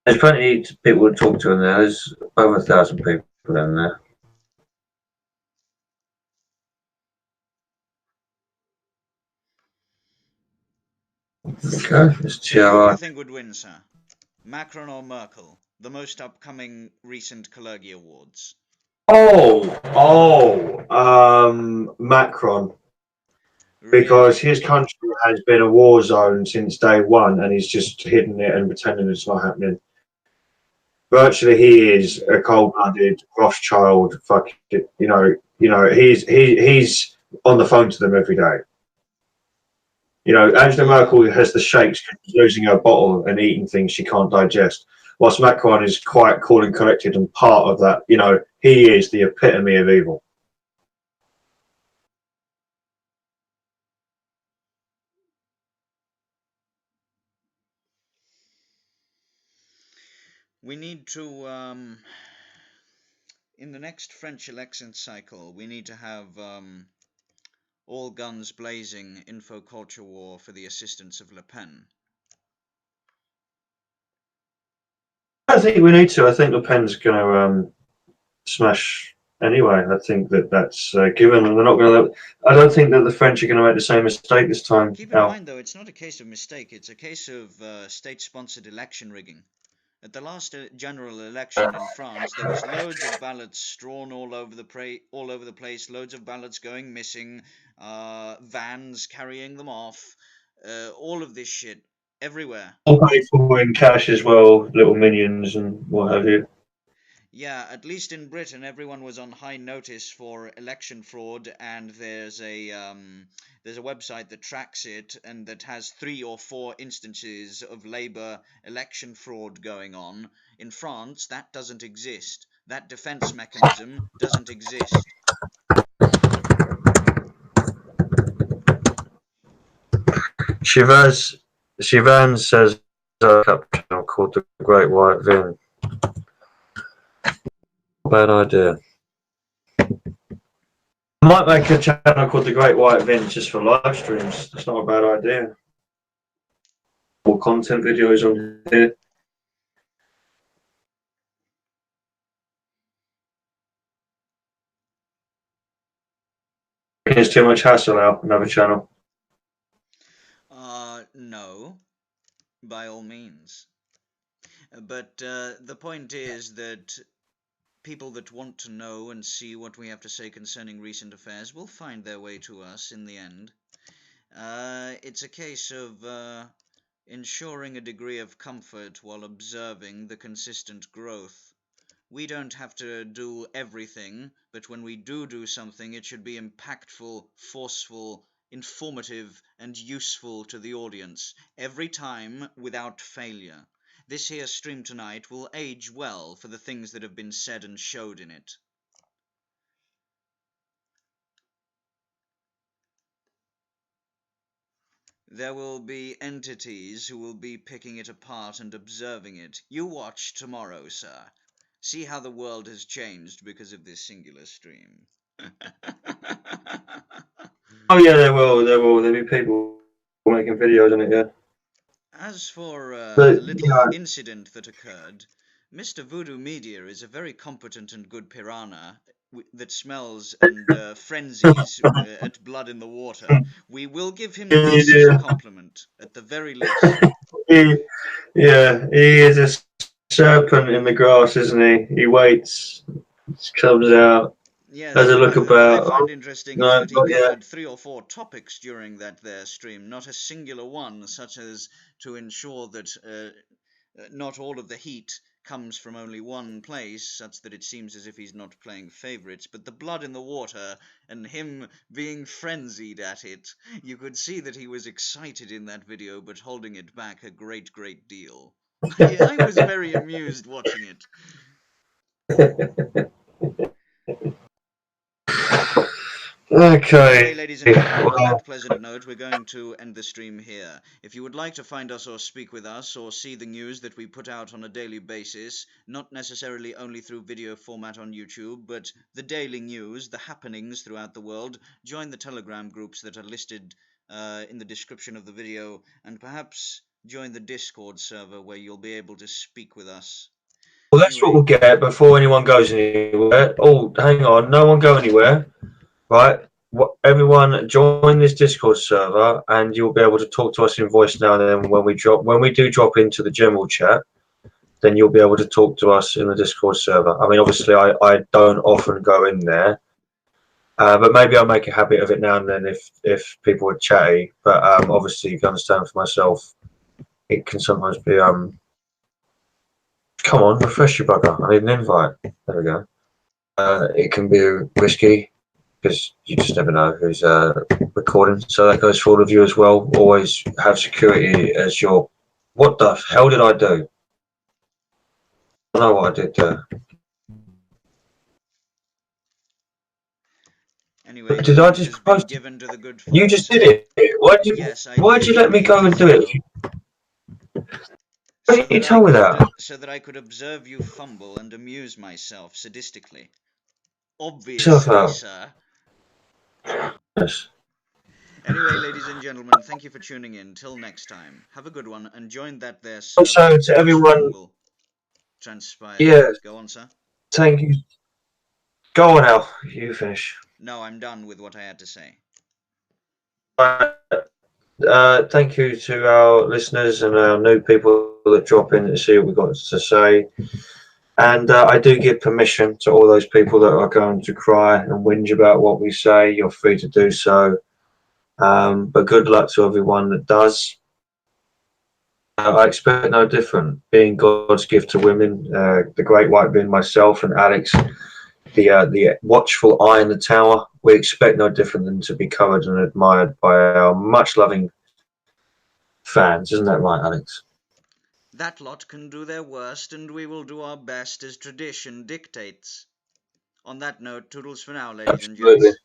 There's plenty of people to talk to in there. There's over 1,000 people in there. Okay, it's TRR. Who do you think would win, sir? Macron or Merkel? The most upcoming recent Kalergi Awards. Macron. Because his country has been a war zone since day one, and he's just hidden it and pretending it's not happening. Virtually, he is a cold-blooded Rothschild. Fuck it, he's on the phone to them every day. Angela Merkel has the shakes, losing her bottle and eating things she can't digest. Whilst Macron is quite cool and collected and part of that. He is the epitome of evil. We need to, in the next French election cycle, we need to have all guns blazing info culture war for the assistance of Le Pen. I think we need to. I think Le Pen's going to smash anyway. I think that's given. They're not going to. I don't think that the French are going to make the same mistake this time. Keep in mind, though, it's not a case of mistake. It's a case of state-sponsored election rigging. At the last general election in France, there was loads of ballots strewn all over the place, loads of ballots going missing, vans carrying them off, all of this shit everywhere. All paid for in cash as well, little minions and what have you. Yeah, at least in Britain, everyone was on high notice for election fraud, and there's a website that tracks it and that has 3 or 4 instances of Labour election fraud going on. In France, that doesn't exist. That defense mechanism doesn't exist. Shivan says channel called the Great White Vin. Bad idea. I might make a channel called the Great White Vin just for live streams. That's not a bad idea. More content videos on here. It's too much hassle now. Another channel. No, by all means. But the point is that people that want to know and see what we have to say concerning recent affairs will find their way to us in the end. It's a case of ensuring a degree of comfort while observing the consistent growth. We don't have to do everything, but when we do something, it should be impactful, forceful, informative, and useful to the audience, every time without failure. This here stream tonight will age well for the things that have been said and showed in it. There will be entities who will be picking it apart and observing it. You watch tomorrow, sir. See how the world has changed because of this singular stream. Oh yeah, there will. There'll be people making videos on it, yeah. As for the little incident that occurred, Mr. Voodoo Media is a very competent and good piranha that smells and frenzies at blood in the water. We will give him this as a compliment, at the very least. He is a serpent in the grass, isn't he? He waits, comes out, yes, has a look about. What I find interesting is that he covered 3 or 4 topics during that there stream, not a singular one, such as to ensure that not all of the heat comes from only one place, such that it seems as if he's not playing favourites, but the blood in the water and him being frenzied at it. You could see that he was excited in that video, but holding it back a great deal. I was very amused watching it. Okay, ladies and gentlemen, on that pleasant note, we're going to end the stream here. If you would like to find us or speak with us or see the news that we put out on a daily basis, not necessarily only through video format on YouTube, but the daily news, the happenings throughout the world, join the Telegram groups that are listed in the description of the video, and perhaps join the Discord server where you'll be able to speak with us. Well, that's what we'll get before anyone goes anywhere. Oh, hang on, no one go anywhere. Right, everyone join this Discord server, and you'll be able to talk to us in voice now and then when we do drop into the general chat. Then you'll be able to talk to us in the Discord server. I mean, obviously, I don't often go in there, but maybe I'll make a habit of it now and then if people are chatty. But obviously, you can understand for myself, it can sometimes be come on, refresh your bugger. I need an invite. There we go. It can be risky, because you just never know who's recording. So that goes for all of you as well. Always have security as your... What the hell did I do? I don't know what I did there. Anyway, did I just post? Given to the good you just did it. Why'd you let me go and do it? Why didn't you tell me that? So that I could observe you fumble and amuse myself sadistically. Obviously, sir. Yes. Anyway, ladies and gentlemen, thank you for tuning in. Till next time, have a good one and join that there. Also, to everyone, transpire. Yeah. Go on, sir. Thank you. Go on, Al. You finish. No, I'm done with what I had to say. Thank you to our listeners and our new people that drop in to see what we've got to say. And I do give permission to all those people that are going to cry and whinge about what we say. You're free to do so. But good luck to everyone that does. I expect no different. Being God's gift to women, the Great White Vin, myself and Alex, the watchful eye in the tower, we expect no different than to be covered and admired by our much loving fans. Isn't that right, Alex? That lot can do their worst, and we will do our best as tradition dictates. On that note, toodles for now, ladies and Absolutely. gents.